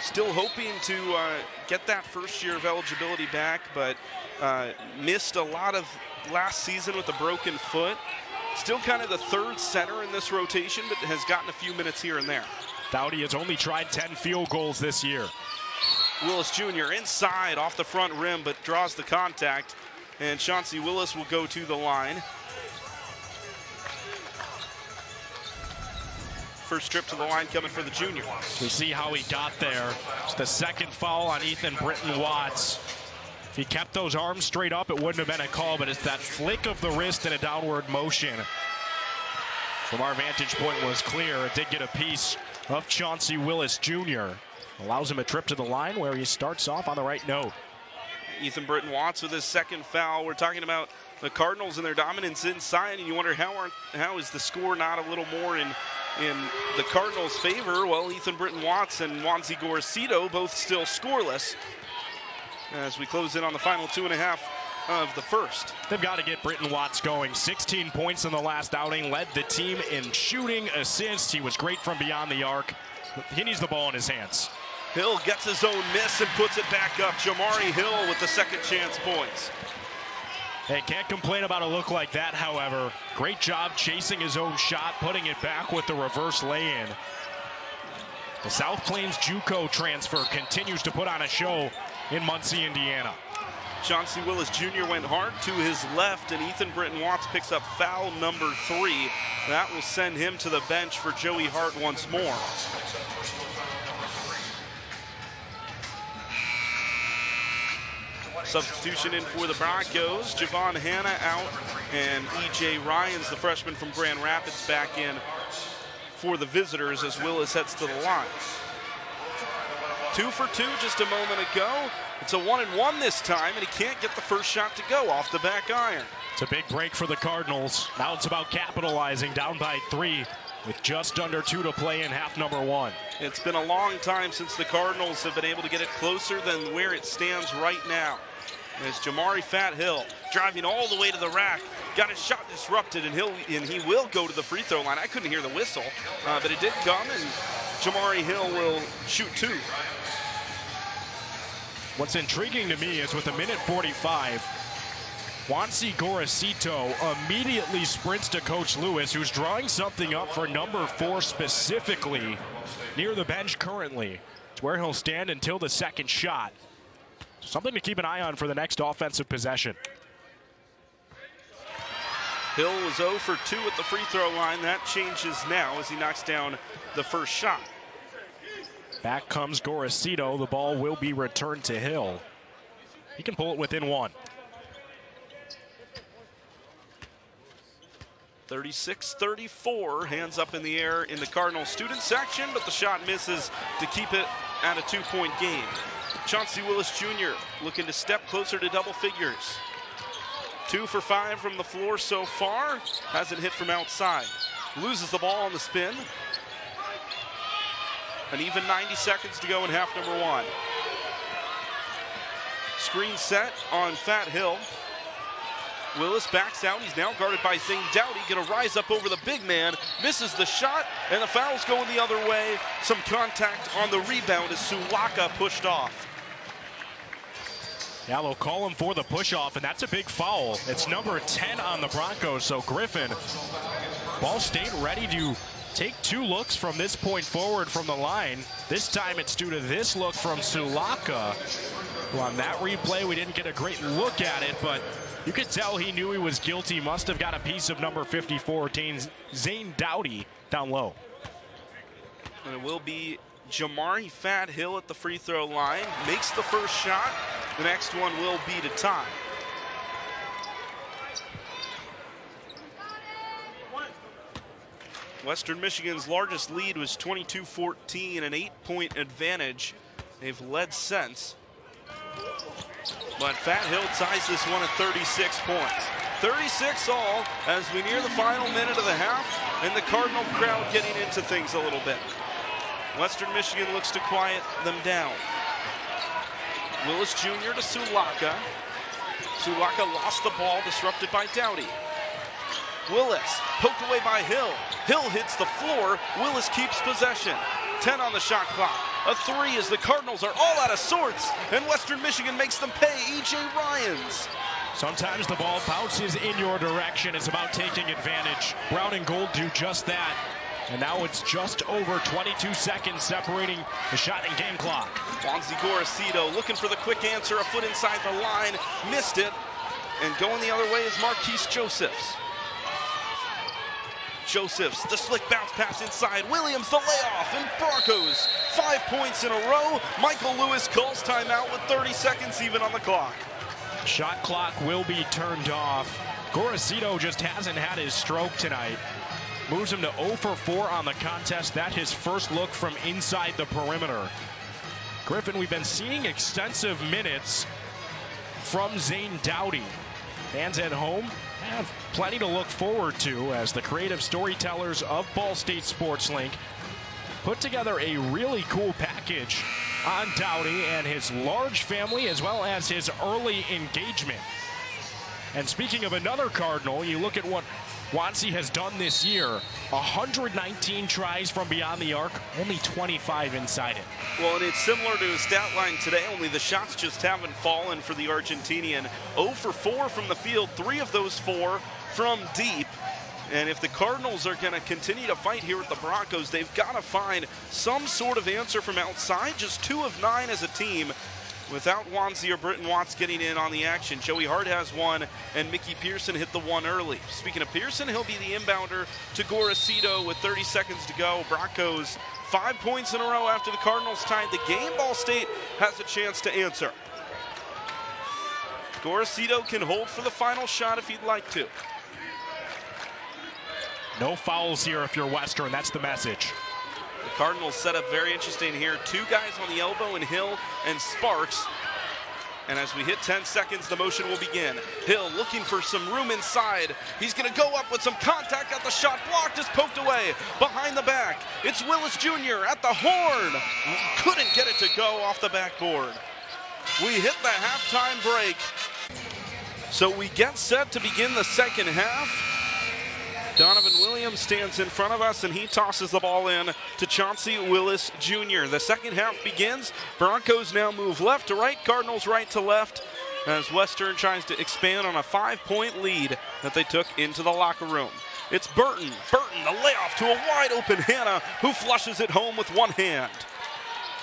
still hoping to get that first year of eligibility back, but missed a lot of last season with a broken foot. Still kind of the third center in this rotation, but has gotten a few minutes here and there. Dowdy has only tried 10 field goals this year. Willis Jr. inside off the front rim, but draws the contact, and Chauncey Willis will go to the line. First trip to the line coming for the junior. We see how he got there. It's the second foul on Ethan Britton Watts. If he kept those arms straight up, it wouldn't have been a call, but it's that flick of the wrist in a downward motion. From our vantage point was clear. It did get a piece of Chauncey Willis Jr. Allows him a trip to the line where he starts off on the right note. Ethan Britton Watts with his second foul. We're talking about the Cardinals and their dominance inside, and you wonder how is the score not a little more in the Cardinals' favor? Well, Ethan Britton Watts and Juanzi Gorcito both still scoreless as we close in on the final 2.5 of the first. They've got to get Britton Watts going. 16 points in the last outing, led the team in shooting, assists. He was great from beyond the arc. He needs the ball in his hands. Hill gets his own miss and puts it back up. Jamari Hill with the second chance points. Hey, can't complain about a look like that, however. Great job chasing his own shot, putting it back with the reverse lay-in. The South Plains JUCO transfer continues to put on a show in Muncie, Indiana. Chauncey Willis Jr. went hard to his left, and Ethan Britton Watts picks up foul number 3. That will send him to the bench for Joey Hart once more. Substitution in for the Broncos. Javon Hanna out, and E.J. Ryans, the freshman from Grand Rapids, back in for the visitors as Willis heads to the line. 2 for 2 just a moment ago. It's a 1-and-1 this time, and he can't get the first shot to go off the back iron. It's a big break for the Cardinals. Now it's about capitalizing, down by 3 with just under 2 to play in half number 1. It's been a long time since the Cardinals have been able to get it closer than where it stands right now. As Jamari Fat Hill driving all the way to the rack, got his shot disrupted, and he will go to the free throw line. I couldn't hear the whistle, but it did come, and Jamari Hill will shoot 2. What's intriguing to me is with a minute 45, Juancy Gorosito immediately sprints to Coach Lewis, who's drawing something up for number 4 specifically near the bench currently. It's where he'll stand until the second shot. Something to keep an eye on for the next offensive possession. Hill was 0 for 2 at the free throw line. That changes now as he knocks down the first shot. Back comes Gorosito. The ball will be returned to Hill. He can pull it within 1. 36-34, hands up in the air in the Cardinal student section, but the shot misses to keep it at a 2-point game. Chauncey Willis Jr. looking to step closer to double figures. 2 for 5 from the floor so far. Hasn't hit from outside. Loses the ball on the spin. An even 90 seconds to go in half number 1. Screen set on Fat Hill. Willis backs out. He's now guarded by Zane Dowdy. Going to rise up over the big man. Misses the shot, and the foul's going the other way. Some contact on the rebound as Sulaka pushed off. Yeah, they'll call him for the push-off, and that's a big foul. It's number 10 on the Broncos, so Griffin, Ball State ready to take 2 looks from this point forward from the line. This time it's due to this look from Sulaka. Well, on that replay, we didn't get a great look at it, but you could tell he knew he was guilty. Must have got a piece of number 54, Zane Dowdy, down low. And it will be Jamari Fat Hill at the free throw line. Makes the first shot. The next one will be to tie. Western Michigan's largest lead was 22-14, an 8-point advantage. They've led since. But Fat Hill ties this one at 36 points. 36 all as we near the final minute of the half, and the Cardinal crowd getting into things a little bit. Western Michigan looks to quiet them down. Willis Jr. to Sulaka. Sulaka lost the ball, disrupted by Dowdy. Willis poked away by Hill. Hill hits the floor. Willis keeps possession. 10 on the shot clock. A 3 as the Cardinals are all out of sorts, and Western Michigan makes them pay. E.J. Ryans. Sometimes the ball bounces in your direction. It's about taking advantage. Brown and Gold do just that. And now it's just over 22 seconds separating the shot and game clock. Juancy Gorosito looking for the quick answer. A foot inside the line. Missed it. And going the other way is Marquise Josephs. Josephs, the slick bounce pass inside. Williams, the layoff, and Broncos 5 points in a row. Michael Lewis calls timeout with 30 seconds even on the clock. Shot clock will be turned off. Gorosito just hasn't had his stroke tonight. Moves him to 0 for 4 on the contest. That's his first look from inside the perimeter. Griffin, we've been seeing extensive minutes from Zane Dowdy. Fans at home have plenty to look forward to as the creative storytellers of Ball State Sports Link put together a really cool package on Dowdy and his large family as well as his early engagement. And speaking of another Cardinal, you look at what Juancy has done this year. 119 tries from beyond the arc, only 25 inside it. Well, and it's similar to his stat line today, only the shots just haven't fallen for the Argentinian. 0 for 4 from the field, 3 of those 4 from deep. And if the Cardinals are going to continue to fight here with the Broncos, they've got to find some sort of answer from outside. Just 2 of 9 as a team. Without Wanzi or Britton Watts getting in on the action, Joey Hart has one, and Mickey Pearson hit the one early. Speaking of Pearson, he'll be the inbounder to Gorosito with 30 seconds to go. Broncos 5 points in a row after the Cardinals tied the game. Ball State has a chance to answer. Gorosito can hold for the final shot if he'd like to. No fouls here if you're Western. That's the message. The Cardinals set up very interesting here. 2 guys on the elbow in Hill and Sparks. And as we hit 10 seconds, the motion will begin. Hill looking for some room inside. He's going to go up with some contact. Got the shot blocked, is poked away. Behind the back, it's Willis Jr. at the horn. Couldn't get it to go off the backboard. We hit the halftime break. So we get set to begin the second half. Donovan Williams stands in front of us, and he tosses the ball in to Chauncey Willis Jr. The second half begins. Broncos now move left to right, Cardinals right to left, as Western tries to expand on a 5-point lead that they took into the locker room. It's Burton. Burton, the layoff to a wide-open Hannah, who flushes it home with one hand.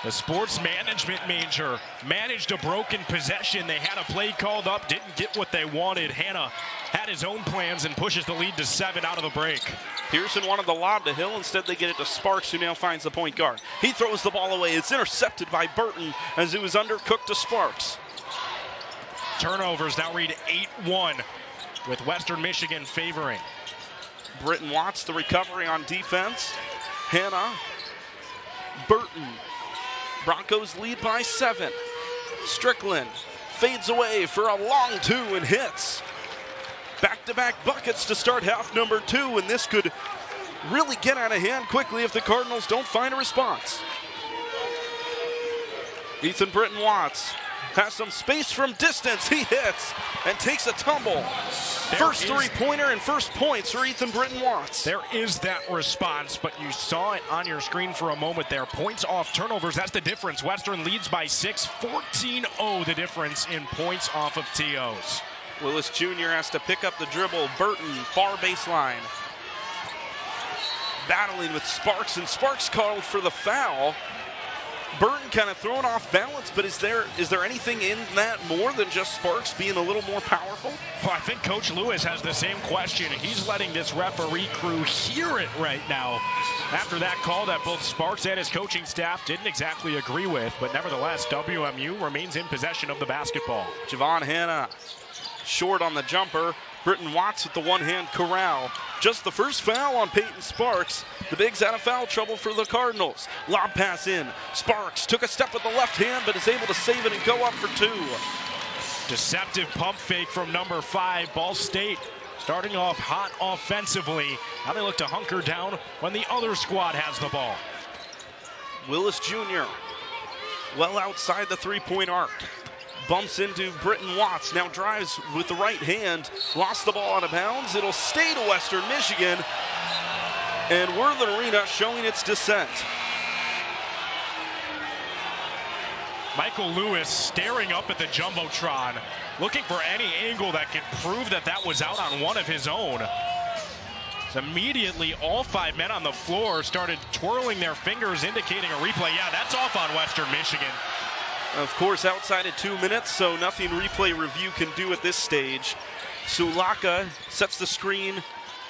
The sports management major managed a broken possession. They had a play called up, didn't get what they wanted. Hannah had his own plans and pushes the lead to 7 out of the break. Pearson wanted the lob to Hill. Instead, they get it to Sparks, who now finds the point guard. He throws the ball away. It's intercepted by Burton as it was undercooked to Sparks. Turnovers now read 8-1 with Western Michigan favoring. Britton Watts, the recovery on defense. Hannah, Burton. Broncos lead by 7. Strickland fades away for a long 2 and hits. Back-to-back buckets to start half number 2, and this could really get out of hand quickly if the Cardinals don't find a response. Ethan Britton Watts has some space from distance. He hits and takes a tumble. First three-pointer and first points for Ethan Britton Watts. There is that response, but you saw it on your screen for a moment there. Points off turnovers, that's the difference. Western leads by 6, 14-0 the difference in points off of TOs. Willis Jr. has to pick up the dribble. Burton, far baseline. Battling with Sparks, and Sparks called for the foul. Burton kind of thrown off balance, but is there anything in that more than just Sparks being a little more powerful? Well, I think Coach Lewis has the same question. He's letting this referee crew hear it right now after that call that both Sparks and his coaching staff didn't exactly agree with, but nevertheless, WMU remains in possession of the basketball. Javon Hannah short on the jumper. Britton Watts with the one-hand corral. Just the first foul on Payton Sparks. The Bigs out of foul trouble for the Cardinals. Lob pass in. Sparks took a step with the left hand, but is able to save it and go up for 2. Deceptive pump fake from number 5. Ball State starting off hot offensively. Now they look to hunker down when the other squad has the ball. Willis Jr. well outside the three-point arc. Bumps into Britton Watts, now drives with the right hand, lost the ball out of bounds. It'll stay to Western Michigan, and Worthen Arena showing its descent. Michael Lewis staring up at the Jumbotron, looking for any angle that could prove that that was out on one of his own. So immediately, all 5 men on the floor started twirling their fingers, indicating a replay. Yeah, that's off on Western Michigan. Of course, outside of 2 minutes, so nothing replay review can do at this stage. Sulaka sets the screen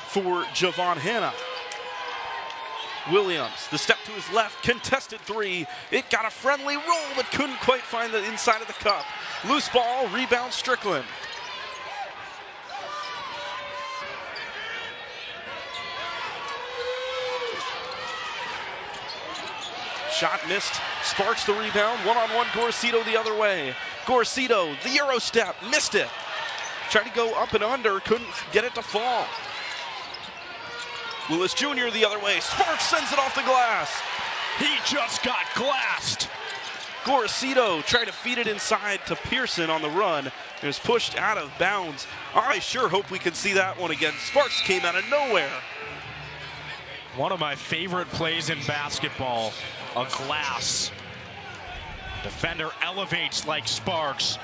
for Javon Hannah. Williams, the step to his left, contested 3. It got a friendly roll, but couldn't quite find the inside of the cup. Loose ball, rebound Strickland. Shot missed. Sparks the rebound. One-on-one, Gorosito the other way. Gorosito, the Euro step, missed it. Tried to go up and under, couldn't get it to fall. Willis Jr. the other way. Sparks sends it off the glass. He just got glassed. Gorosito tried to feed it inside to Pearson on the run. It was pushed out of bounds. I sure hope we can see that one again. Sparks came out of nowhere. One of my favorite plays in basketball, a glass. Defender elevates like Sparks.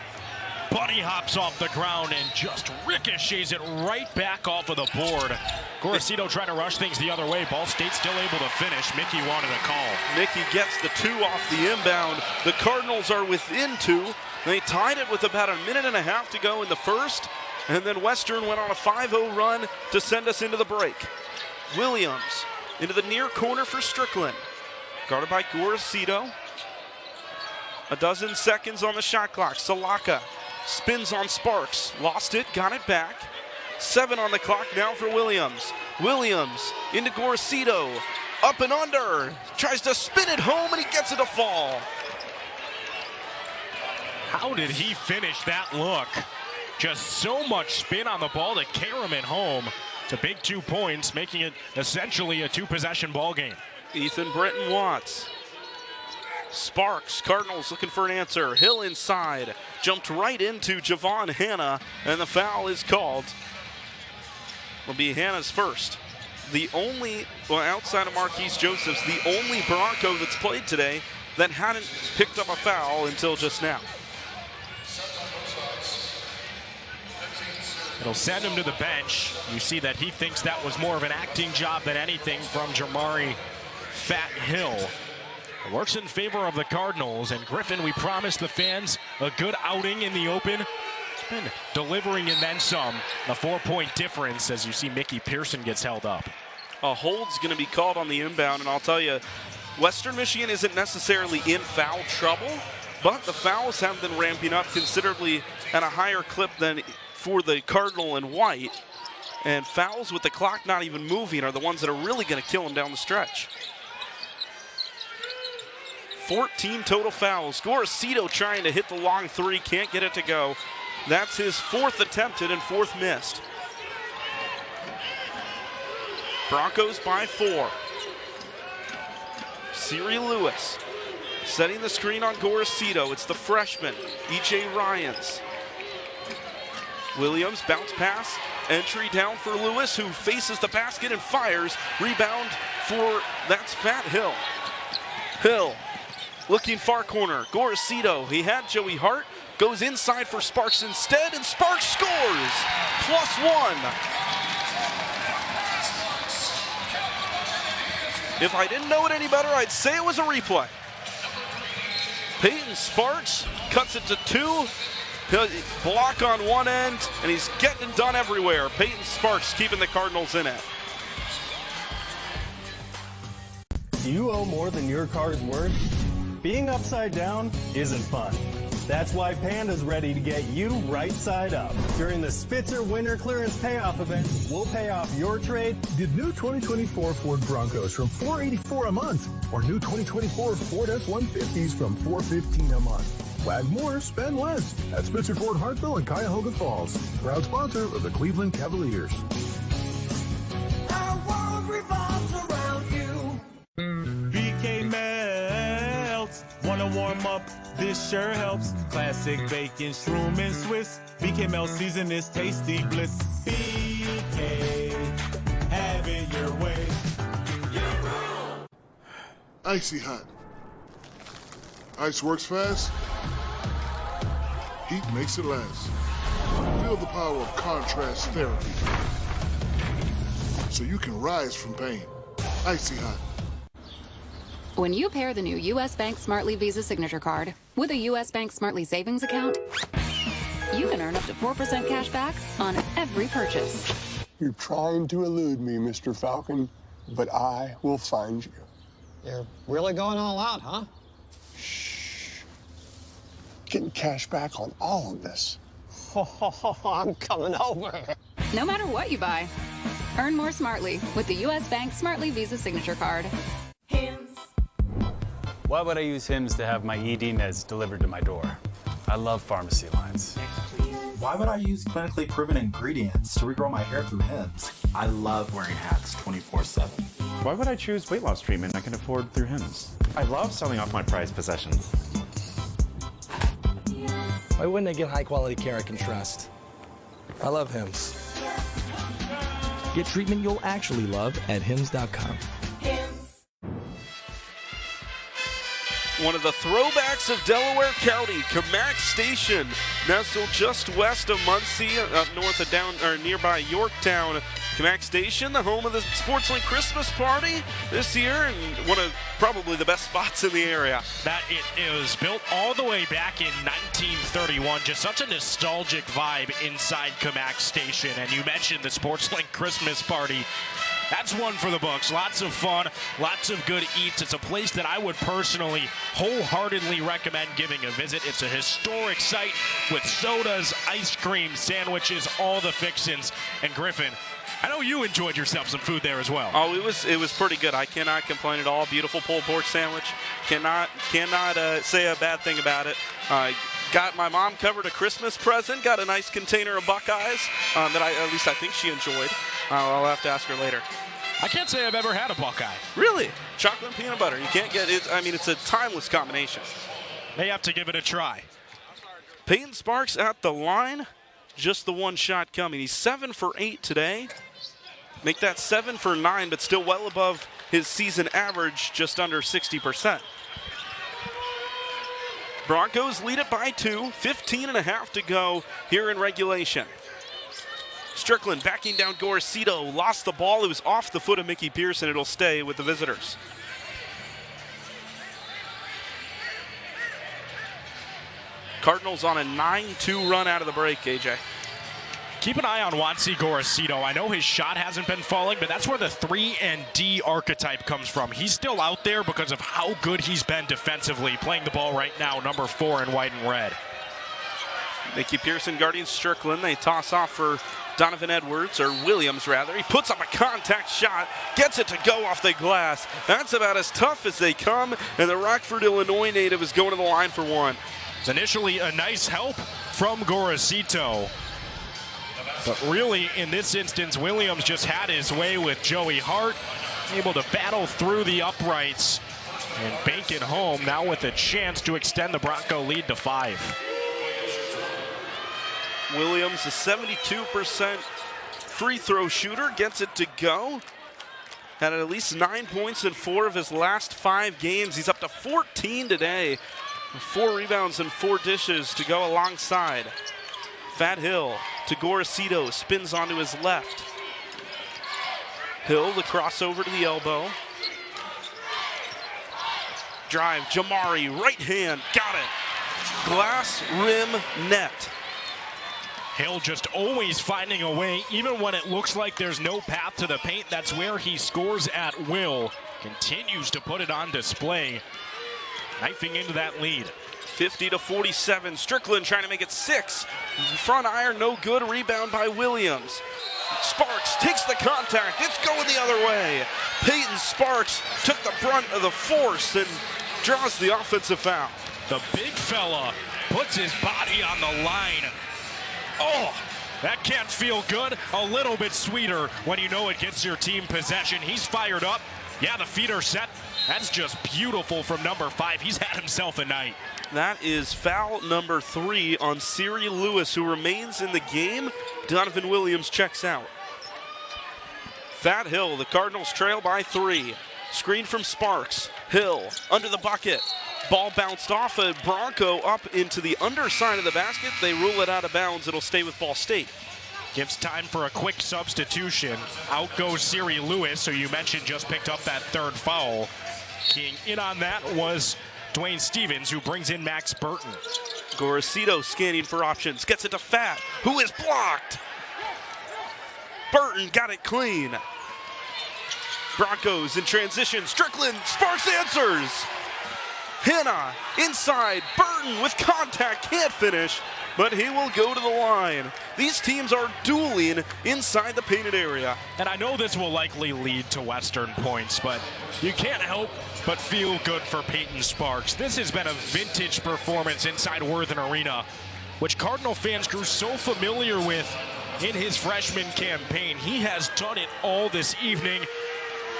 Bunny hops off the ground and just ricochets it right back off of the board. Gorosito trying to rush things the other way. Ball State still able to finish. Mickey wanted a call. Mickey gets the 2 off the inbound. The Cardinals are within 2. They tied it with about a minute and a half to go in the first. And then Western went on a 5-0 run to send us into the break. Williams into the near corner for Strickland. Guarded by Gorosito. A dozen seconds on the shot clock. Salaka spins on Sparks. Lost it, got it back. 7 on the clock now for Williams. Williams into Gorosito. Up and under. Tries to spin it home and he gets it to fall. How did he finish that look? Just so much spin on the ball to carry him at home. It's a big 2 points, making it essentially a 2-possession ball game. Ethan Britton Watts. Sparks, Cardinals looking for an answer. Hill inside, jumped right into Javon Hanna, and the foul is called. Will be Hanna's first. The only, well, outside of Marquise Josephs, the only Bronco that's played today that hadn't picked up a foul until just now. It'll send him to the bench. You see that he thinks that was more of an acting job than anything from Jamari Fat Hill. It works in favor of the Cardinals, and Griffin, we promised the fans a good outing in the open. It's been delivering and then some. A 4-point difference as you see Mickey Pearson gets held up. A hold's going to be called on the inbound, and I'll tell you, Western Michigan isn't necessarily in foul trouble, but the fouls have been ramping up considerably at a higher clip than for the Cardinal and White. And fouls with the clock not even moving are the ones that are really going to kill them down the stretch. 14 total fouls. Gorosito trying to hit the long 3, can't get it to go. That's his 4th attempted and 4th missed. Broncos by 4. Siri Lewis setting the screen on Gorosito. It's the freshman, E.J. Ryans. Williams, bounce pass, entry down for Lewis, who faces the basket and fires. Rebound for, that's Fat Hill. Hill looking far corner. Gorosito, he had Joey Hart, goes inside for Sparks instead, and Sparks scores! +1. If I didn't know it any better, I'd say it was a replay. Payton Sparks cuts it to 2. Block on one end, and he's getting it done everywhere. Payton Sparks keeping the Cardinals in it. Do you owe more than your car's worth? Being upside down isn't fun. That's why Panda's ready to get you right side up. During the Spitzer Winter Clearance Payoff Event, we'll pay off your trade. Get new 2024 Ford Broncos from $484 a month, or new 2024 Ford F-150s from $415 a month. Wag more, spend less at Spitzer Ford Hartsville and Cuyahoga Falls. Proud sponsor of the Cleveland Cavaliers. Our world revolves around you. BK melts. Wanna warm up? This sure helps. Classic bacon, shroom, and Swiss. BK melt season is tasty bliss. BK, have it your way. Icy hot. Ice works fast. Heat makes it last. Feel the power of contrast therapy, so you can rise from pain. Icy hot. When you pair the new U.S. Bank Smartly Visa Signature Card with a U.S. Bank Smartly Savings Account, you can earn up to 4% cash back on every purchase. You're trying to elude me, Mr. Falcon, but I will find you. You're really going all out, huh? Getting cash back on all of this. I'm coming over. No matter what you buy, earn more smartly with the U.S. Bank Smartly Visa Signature Card. Why would I use Hims to have my ED meds delivered to my door? I love pharmacy lines. Why would I use clinically proven ingredients to regrow my hair through Hims? I love wearing hats 24/7. Why would I choose weight loss treatment I can afford through Hims? I love selling off my prized possessions. Why wouldn't I get high-quality care I can trust? I love Hims. Get treatment you'll actually love at Hims.com. One of the throwbacks of Delaware County, Kamak Station, nestled just west of Muncie, up north of nearby Yorktown. Kamak Station, the home of the SportsLink Christmas party this year, and one of probably the best spots in the area. That it was built all the way back in 1931. Just such a nostalgic vibe inside Kamak Station. And you mentioned the SportsLink Christmas party. That's one for the books. Lots of fun, lots of good eats. It's a place that I would personally wholeheartedly recommend giving a visit. It's a historic site with sodas, ice cream, sandwiches, all the fixins. And Griffin, I know you enjoyed yourself some food there as well. Oh, it was pretty good. I cannot complain at all. Beautiful pulled pork sandwich. Cannot say a bad thing about it. Got my mom covered a Christmas present. Got a nice container of Buckeyes that at least I think she enjoyed. I'll have to ask her later. I can't say I've ever had a Buckeye. Really? Chocolate and peanut butter. You can't get it. I mean, it's a timeless combination. May have to give it a try. Payton Sparks at the line. Just the one shot coming. He's 7 for 8 today. Make that 7 for 9, but still well above his season average, just under 60%. Broncos lead it by 2. 15.5 to go here in regulation. Strickland backing down Gorosito, lost the ball. It was off the foot of Mickey Pearson. It'll stay with the visitors. Cardinals on a 9-2 run out of the break, AJ. Keep an eye on Watsy Gorosito. I know his shot hasn't been falling, but that's where the 3-and-D archetype comes from. He's still out there because of how good he's been defensively, playing the ball right now, number 4 in white and red. Mickey Pearson guarding Strickland. They toss off for Donovan Edwards, or Williams rather. He puts up a contact shot, gets it to go off the glass. That's about as tough as they come, and the Rockford, Illinois native is going to the line for one. It's initially a nice help from Gorosito. But really, in this instance, Williams just had his way with Joey Hart, able to battle through the uprights and bank it home, now with a chance to extend the Bronco lead to 5. Williams, a 72% free throw shooter, gets it to go. Had at least 9 points in 4 of his last 5 games. He's up to 14 today. 4 rebounds and 4 dishes to go alongside. Fat Hill to Gorosito, spins onto his left. Hill, the crossover to the elbow. Drive, Jamari, right hand, got it. Glass, rim, net. Hill just always finding a way, even when it looks like there's no path to the paint. That's where he scores at will. Continues to put it on display. Knifing into that lead. 50-47. Strickland trying to make it 6. Front iron, no good. Rebound by Williams. Sparks takes the contact. It's going the other way. Payton Sparks took the brunt of the force and draws the offensive foul. The big fella puts his body on the line. Oh, that can't feel good. A little bit sweeter when you know it gets your team possession. He's fired up. Yeah, the feet are set. That's just beautiful from number 5. He's had himself a night. That is foul number 3 on Siri Lewis, who remains in the game. Donovan Williams checks out. Fat Hill, the Cardinals trail by 3. Screen from Sparks. Hill under the bucket. Ball bounced off a Bronco up into the underside of the basket. They rule it out of bounds. It'll stay with Ball State. Gives time for a quick substitution. Out goes Siri Lewis, who you mentioned just picked up that 3rd foul. Keying in on that was Dwayne Stevens, who brings in Max Burton. Gorosito scanning for options. Gets it to Fat, who is blocked. Burton got it clean. Broncos in transition. Strickland, Sparks answers. Hanna inside. Burton with contact, can't finish, but he will go to the line. These teams are dueling inside the painted area. And I know this will likely lead to Western points, but you can't help but feel good for Payton Sparks. This has been a vintage performance inside Worthen Arena, which Cardinal fans grew so familiar with in his freshman campaign. He has done it all this evening.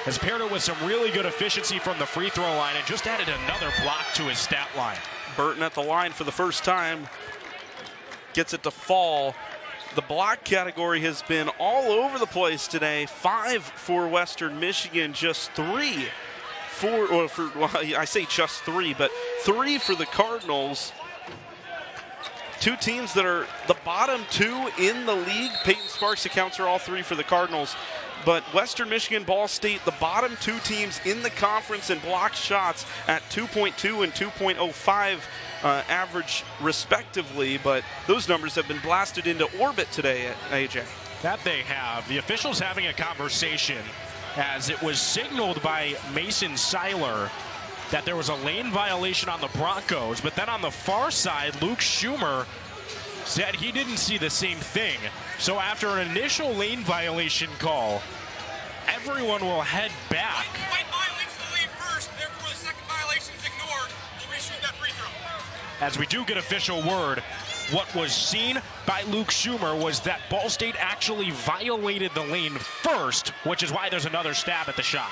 Has paired it with some really good efficiency from the free throw line and just added another block to his stat line. Burton at the line for the first time. Gets it to fall. The block category has been all over the place today. 5 for Western Michigan, just 3 well, I say just 3, but 3 for the Cardinals. two teams that are the bottom two in the league. Payton Sparks accounts are all three for the Cardinals. But Western Michigan, Ball State, the bottom two teams in the conference in block shots at 2.2 and 2.05 average respectively. But those numbers have been blasted into orbit today, AJ. That they have. The officials having a conversation as it was signaled by Mason Seiler that there was a lane violation on the Broncos. But then on the far side, Luke Schumer said he didn't see the same thing. So after an initial lane violation call, everyone will head back. White violates the lane first, therefore the second violation is ignored. We'll reshoot that free throw. As we do get official word, what was seen by Luke Schumer was that Ball State actually violated the lane first, which is why there's another stab at the shot.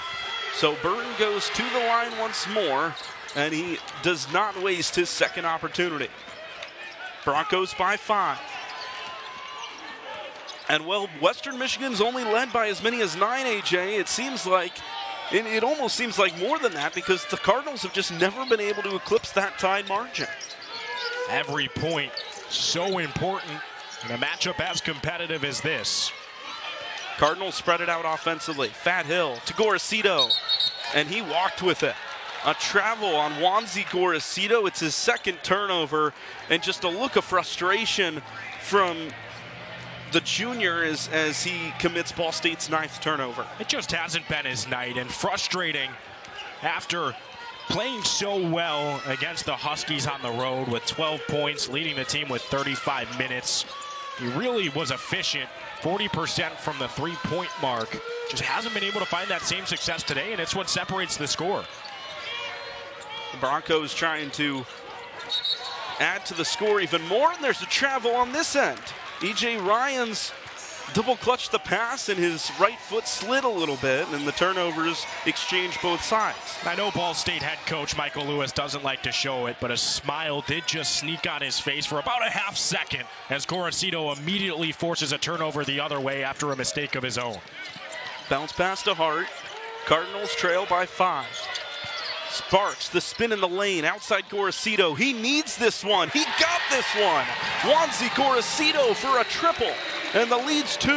So Burton goes to the line once more, and he does not waste his second opportunity. Broncos by 5. And, well, Western Michigan's only led by as many as 9, AJ. It seems like, it almost seems like more than that, because the Cardinals have just never been able to eclipse that tie margin. Every point so important in a matchup as competitive as this. Cardinals spread it out offensively. Fat Hill to Gorosito, and he walked with it. A travel on Wanzi Gorosito. It's his second turnover, and just a look of frustration from the junior as he commits Ball State's 9th turnover. It just hasn't been his night, and frustrating after playing so well against the Huskies on the road with 12 points, leading the team with 35 minutes. He really was efficient, 40% from the three-point mark. Just hasn't been able to find that same success today, and it's what separates the score. The Broncos trying to add to the score even more, and there's a travel on this end. E.J. Ryans double clutched the pass, and his right foot slid a little bit, and the turnovers exchanged both sides. I know Ball State head coach Michael Lewis doesn't like to show it, but a smile did just sneak on his face for about a half second as Gorosito immediately forces a turnover the other way after a mistake of his own. Bounce pass to Hart. Cardinals trail by 5. Sparks, the spin in the lane, outside Gorosito. He needs this one. He got this one. Wanzi Gorosito for a triple, and the lead's 2.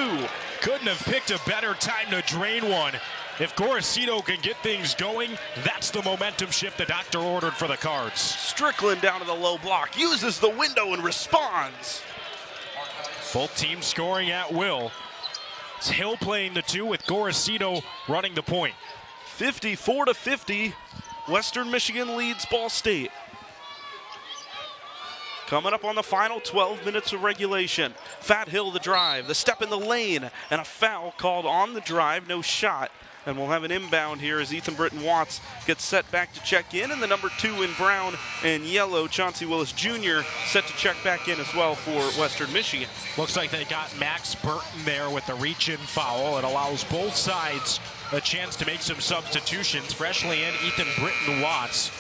Couldn't have picked a better time to drain one. If Gorosito can get things going, that's the momentum shift the doctor ordered for the Cards. Strickland down to the low block, uses the window and responds. Both teams scoring at will. It's Hill playing the 2 with Gorosito running the point. 54-50. Western Michigan leads Ball State. Coming up on the final 12 minutes of regulation. Fat Hill the drive, the step in the lane, and a foul called on the drive, no shot. And we'll have an inbound here as Ethan Britton Watts gets set back to check in, and the number 2 in brown and yellow, Chauncey Willis Jr., set to check back in as well for Western Michigan. Looks like they got Max Burton there with the reach-in foul. It allows both sides a chance to make some substitutions. Freshly in, Ethan Britton Watts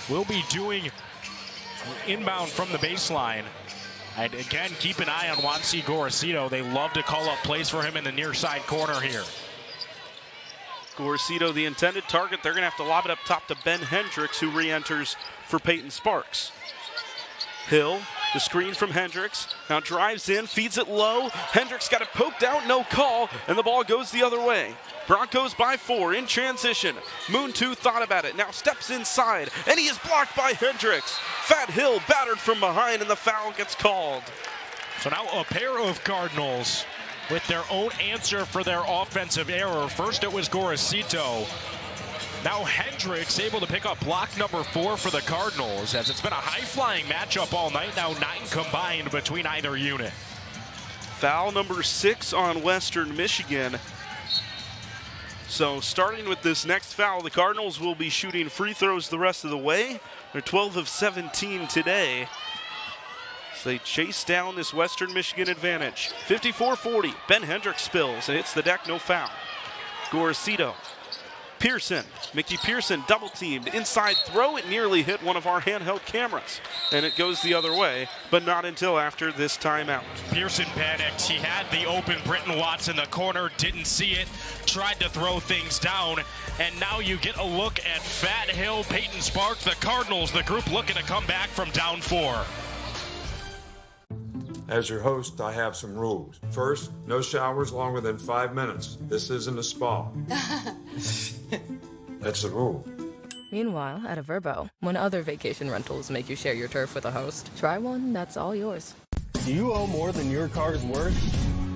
will be doing inbound from the baseline. And again, keep an eye on Wanzi Gorosito. They love to call up plays for him in the near side corner here. Gorosito, the intended target. They're going to have to lob it up top to Ben Hendricks, who re-enters for Payton Sparks. Hill, the screen from Hendricks, now drives in, feeds it low. Hendricks got it poked out, no call, and the ball goes the other way. Broncos by 4 in transition. Moon 2 thought about it, now steps inside, and he is blocked by Hendricks. Fat Hill battered from behind, and the foul gets called. So now a pair of Cardinals with their own answer for their offensive error. First it was Gorosito. Now Hendricks able to pick up block number 4 for the Cardinals, as it's been a high-flying matchup all night, now 9 combined between either unit. Foul number 6 on Western Michigan. So starting with this next foul, the Cardinals will be shooting free throws the rest of the way. They're 12 of 17 today. So they chase down this Western Michigan advantage. 54-40, Ben Hendricks spills and hits the deck, no foul. Gorosito, Pearson, Mickey Pearson double teamed, inside throw, it nearly hit one of our handheld cameras. And it goes the other way, but not until after this timeout. Pearson panicked, he had the open Britton Watts in the corner, didn't see it, tried to throw things down, and now you get a look at Fat Hill, Payton Sparks, the Cardinals, the group looking to come back from down 4. As your host, I have some rules. First, no showers longer than 5 minutes. This isn't a spa. That's the rule. Meanwhile, at a Verbo, when other vacation rentals make you share your turf with a host, try one that's all yours. Do you owe more than your car's worth?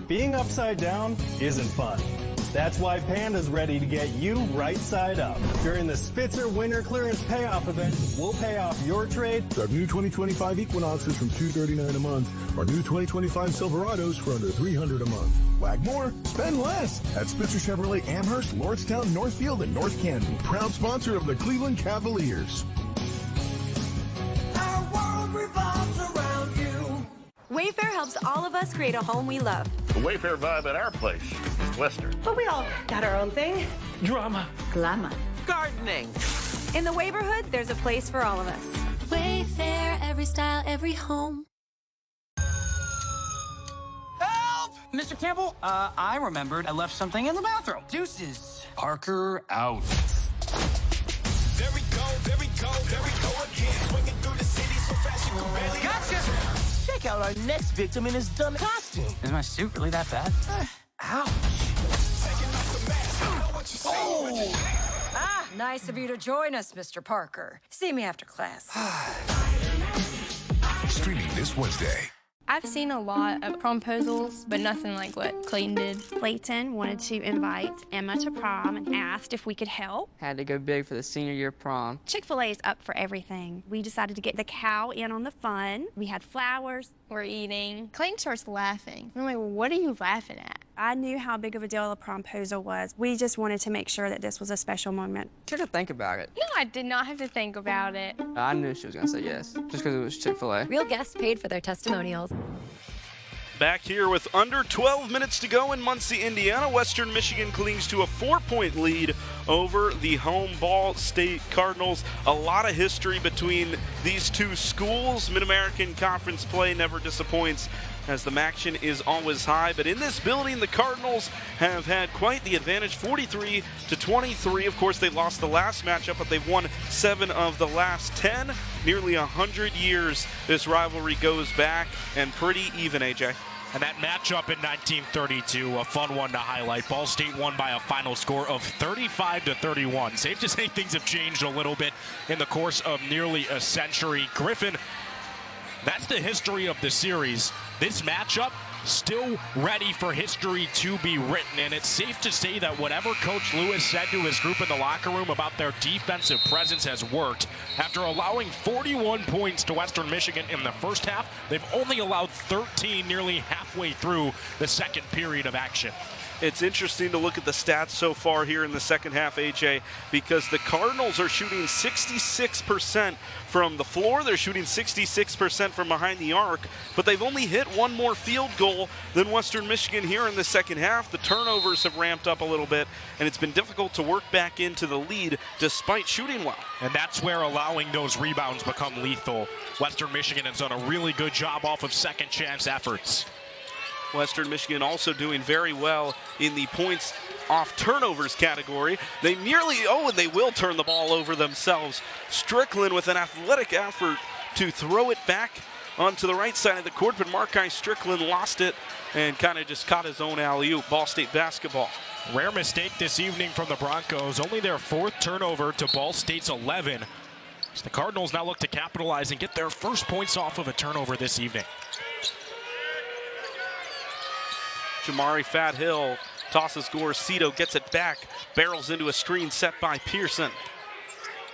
Being upside down isn't fun. That's why Panda's ready to get you right side up. During the Spitzer Winter Clearance Payoff Event, we'll pay off your trade. Grab new 2025 Equinoxes from $239 a month, or new 2025 Silverados for under $300 a month. Wag more, spend less at Spitzer Chevrolet Amherst, Lordstown, Northfield, and North Canton. Proud sponsor of the Cleveland Cavaliers. Our world revolves around you. Wayfair helps all of us create a home we love. The Wayfair vibe at our place is Western. But we all got our own thing. Drama. Glamour. Gardening. In the neighborhood, there's a place for all of us. Wayfair, every style, every home. Help! Mr. Campbell, I remembered I left something in the bathroom. Deuces. Parker out. There we go again. Swinging through the city so fast you can barely. Gotcha! Check out our next victim in his dumb costume. Is my suit really that bad? Ouch. Ah, nice of you to join us, Mr. Parker. See me after class. Streaming this Wednesday. I've seen a lot of promposals, but nothing like what Clayton did. Clayton wanted to invite Emma to prom and asked if we could help. Had to go big for the senior year prom. Chick-fil-A is up for everything. We decided to get the cow in on the fun. We had flowers. We're eating. Clayton starts laughing. I'm like, well, what are you laughing at? I knew how big of a deal a promposal was. We just wanted to make sure that this was a special moment. Took a think about it. No, I did not have to think about it. I knew she was going to say yes, just because it was Chick-fil-A. Real guests paid for their testimonials. Back here with under 12 minutes to go in Muncie, Indiana. Western Michigan clings to a 4-point lead over the home Ball State Cardinals. A lot of history between these two schools. Mid-American Conference play never disappoints, as the action is always high. But in this building, the Cardinals have had quite the advantage, 43-23. Of course, they lost the last matchup, but they've won 7 of the last 10. Nearly 100 years this rivalry goes back, and pretty even, AJ. And that matchup in 1932, a fun one to highlight. Ball State won by a final score of 35-31. Safe to say things have changed a little bit in the course of nearly a century. Griffin, that's the history of the series. This matchup still ready for history to be written, and it's safe to say that whatever Coach Lewis said to his group in the locker room about their defensive presence has worked. After allowing 41 points to Western Michigan in the first half, they've only allowed 13 nearly halfway through the second period of action. It's interesting to look at the stats so far here in the second half, AJ, because the Cardinals are shooting 66% from the floor. They're shooting 66% from behind the arc, but they've only hit one more field goal than Western Michigan here in the second half. The turnovers have ramped up a little bit, and it's been difficult to work back into the lead despite shooting well. And that's where allowing those rebounds become lethal. Western Michigan has done a really good job off of second chance efforts. Western Michigan also doing very well in the points off turnovers category. They nearly, and they will turn the ball over themselves. Strickland with an athletic effort to throw it back onto the right side of the court, but Markai Strickland lost it and kind of just caught his own alley-oop. Ball State basketball. Rare mistake this evening from the Broncos. Only their 4th turnover to Ball State's 11. So the Cardinals now look to capitalize and get their first points off of a turnover this evening. Jamari Fat Hill tosses Gorcito, gets it back, barrels into a screen set by Pearson.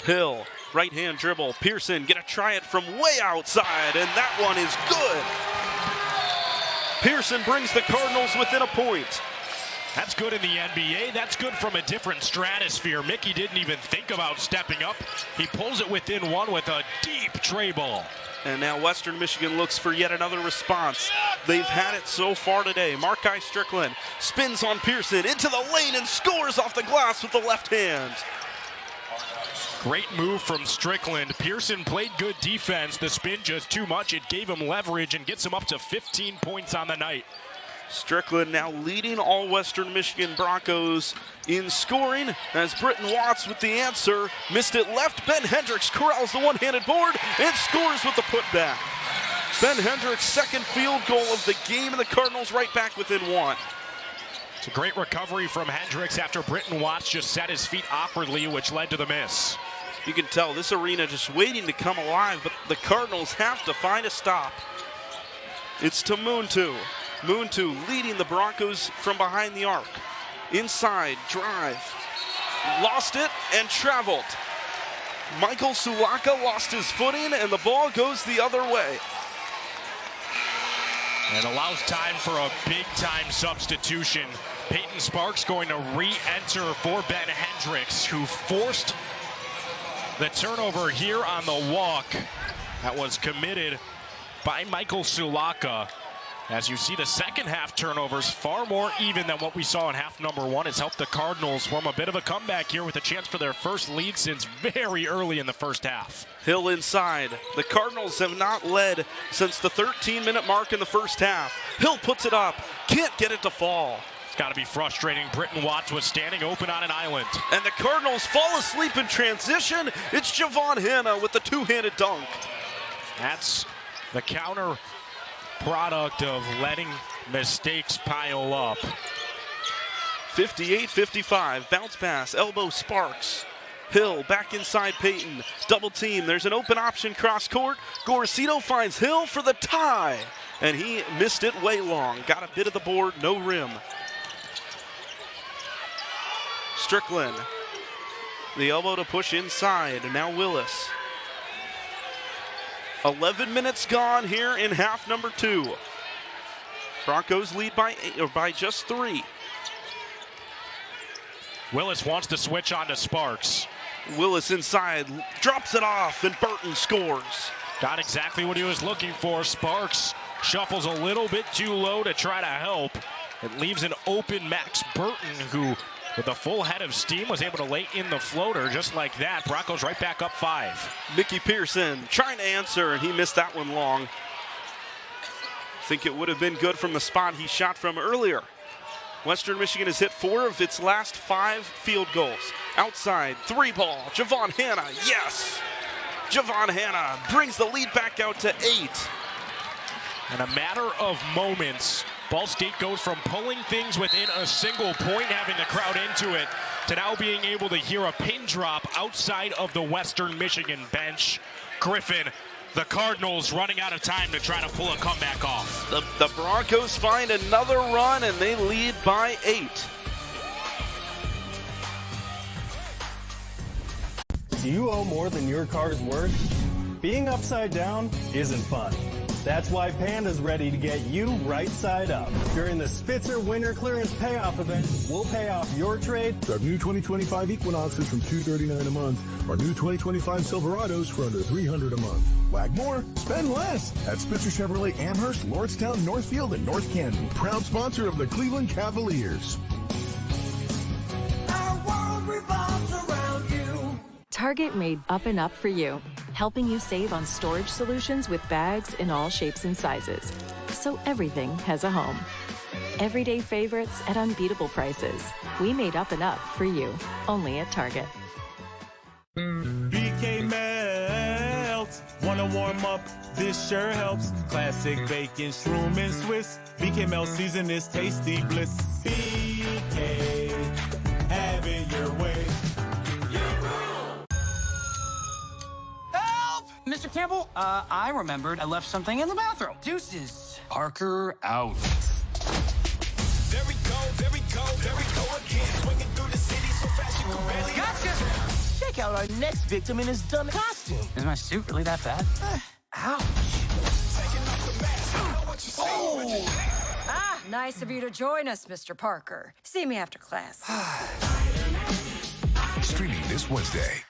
Hill, right hand dribble. Pearson gonna try it from way outside, and that one is good. Pearson brings the Cardinals within a point. That's good in the NBA. That's good from a different stratosphere. Mickey didn't even think about stepping up. He pulls it within one with a deep tray ball. And now Western Michigan looks for yet another response. They've had it so far today. Markai Strickland spins on Pearson into the lane and scores off the glass with the left hand. Great move from Strickland. Pearson played good defense. The spin just too much. It gave him leverage and gets him up to 15 points on the night. Strickland now leading all Western Michigan Broncos in scoring as Britton Watts with the answer. Missed it left. Ben Hendricks corrals the one-handed board and scores with the putback. Ben Hendricks' second field goal of the game, and the Cardinals right back within one. It's a great recovery from Hendricks after Britton Watts just set his feet awkwardly, which led to the miss. You can tell this arena just waiting to come alive, but the Cardinals have to find a stop. It's to Muntu. Muntu leading the Broncos from behind the arc. Inside, drive. Lost it and traveled. Michael Sulaka lost his footing, and the ball goes the other way. And allows time for a big-time substitution. Payton SPARKS going to re-enter for Ben Hendricks, who forced the turnover here on the walk that was committed by Michael Sulaka. As you see, the second half turnovers far more even than what we saw in half number one. It's helped the Cardinals form a bit of a comeback here with a chance for their first lead since very early in the first half. Hill inside. The Cardinals have not led since the 13-minute mark in the first half. Hill puts it up. Can't get it to fall. It's got to be frustrating. Britton Watts was standing open on an island. And the Cardinals fall asleep in transition. It's Javon Hanna with the two-handed dunk. That's the counter product of letting mistakes pile up. 58-55, bounce pass, elbow Sparks. Hill back inside Payton, double team, there's an open option cross court. Gorcito finds Hill for the tie, and he missed it way long. Got a bit of the board, no rim. Strickland, the elbow to push inside, and now Willis. 11 minutes gone here in half number two. Broncos lead by just 3. Willis wants to switch on to Sparks. Willis inside, drops it off, and Burton scores. Got exactly what he was looking for. Sparks shuffles a little bit too low to try to help. It leaves an open Max Burton, who with a full head of steam was able to lay in the floater just like that. Broncos right back up 5. Mickey Pearson trying to answer, and he missed that one long. Think it would have been good from the spot he shot from earlier. Western Michigan has hit 4 of its last 5 field goals. Outside, 3 ball, Javon Hanna, yes! Javon Hanna brings the lead back out to 8. In a matter of moments, Ball State goes from pulling things within a single point, having the crowd into it, to now being able to hear a pin drop outside of the Western Michigan bench. Griffin, the Cardinals running out of time to try to pull a comeback off. The Broncos find another run, and they lead by 8. Do you owe more than your car's worth? Being upside down isn't fun. That's why Panda's ready to get you right side up. During the Spitzer Winter Clearance Payoff Event, we'll pay off your trade. Drive new 2025 Equinoxes from $239 a month, or new 2025 Silverados for under $300 a month. Wag more, spend less at Spitzer Chevrolet Amherst, Lordstown, Northfield, and North Canton. Proud sponsor of the Cleveland Cavaliers. Our world revolves around you. Target made Up and Up for you, helping you save on storage solutions with bags in all shapes and sizes, so everything has a home. Everyday favorites at unbeatable prices. We made Up and Up for you, only at Target. BK melts. Wanna warm up? This sure helps. Classic bacon, shroom, and Swiss. BK melt season is tasty bliss. BK, have it your way. Mr. Campbell, I remembered I left something in the bathroom. Deuces. Parker out. There we go, there we go, there we go again. Swinging through the city so fast you can barely. Gotcha! Check out our next victim in his dumb costume. Is my suit really that bad? Ouch. Ah, nice of you to join us, Mr. Parker. See me after class. Streaming this Wednesday.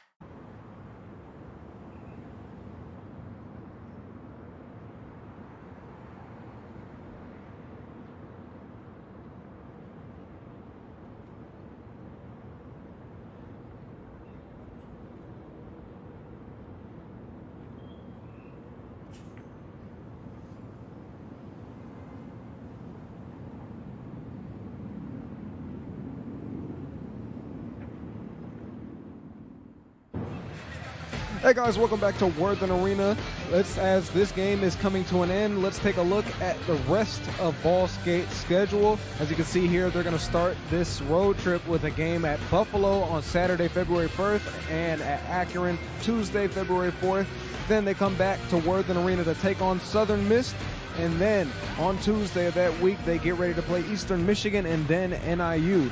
Hey guys, welcome back to Worthen Arena. As this game is coming to an end, let's take a look at the rest of Ball State's schedule. As you can see here, they're going to start this road trip with a game at Buffalo on Saturday, February 1st, and at Akron Tuesday, February 4th. Then they come back to Worthen Arena to take on Southern Miss. And then on Tuesday of that week, they get ready to play Eastern Michigan and then NIU.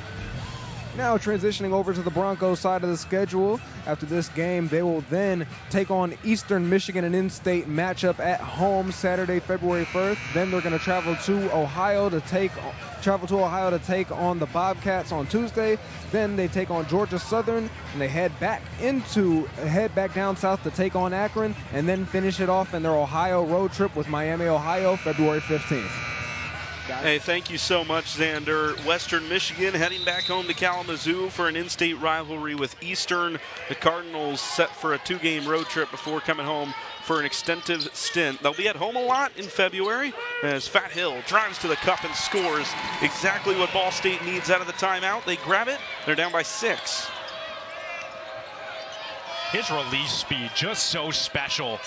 Now transitioning over to the Broncos side of the schedule. After this game, they will then take on Eastern Michigan, an in-state matchup at home Saturday, February 1st. Then they're going to travel to Ohio to take on the Bobcats on Tuesday. Then they take on Georgia Southern, and they head back down south to take on Akron, and then finish it off in their Ohio road trip with Miami, Ohio, February 15th. Hey, thank you so much, Xander. Western Michigan heading back home to Kalamazoo for an in-state rivalry with Eastern. The Cardinals set for a 2-game road trip before coming home for an extensive stint. They'll be at home a lot in February as Fat Hill drives to the cup and scores exactly what Ball State needs out of the timeout. They grab it. They're down by 6. His release speed, just so special.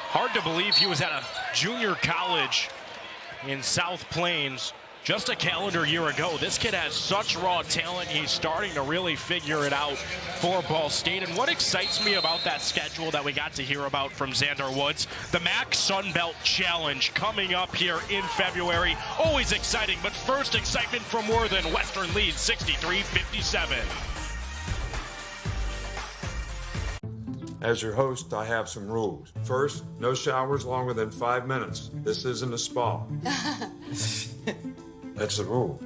Hard to believe he was at a junior college in South Plains just a calendar year ago. This kid has such raw talent. He's starting to really figure it out for Ball State. And what excites me about that schedule that we got to hear about from Xander Woods, the MAC Sun Belt Challenge coming up here in February. Always exciting, but first excitement from Worthen. Western leads 63-57. As your host, I have some rules. First, no showers longer than 5 minutes. This isn't a spa. That's the rule.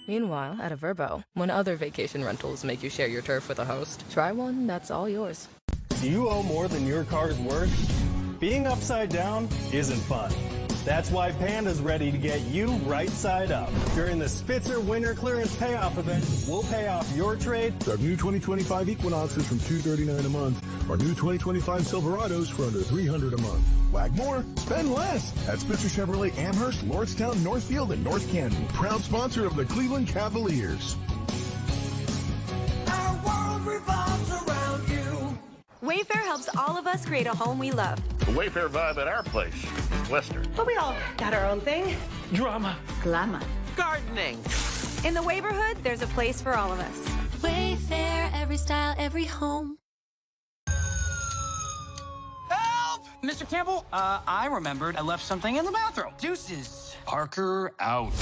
Meanwhile, at a Verbo, when other vacation rentals make you share your turf with a host, try one that's all yours. Do you owe more than your car's worth? Being upside down isn't fun. That's why Panda's ready to get you right side up. During the Spitzer Winter Clearance Payoff Event, we'll pay off your trade. Our new 2025 Equinoxes from $239 a month. Our new 2025 Silverados for under $300 a month. Wag more, spend less at Spitzer Chevrolet Amherst, Lordstown, Northfield, and North Canton. Proud sponsor of the Cleveland Cavaliers. Our world revolves around you. Wayfair helps all of us create a home we love. The Wayfair vibe at our place, Western. But we all got our own thing. Drama. Glamour. Gardening. In the neighborhood, there's a place for all of us. Wayfair, every style, every home. Help! Mr. Campbell, I remembered I left something in the bathroom. Deuces. Parker out.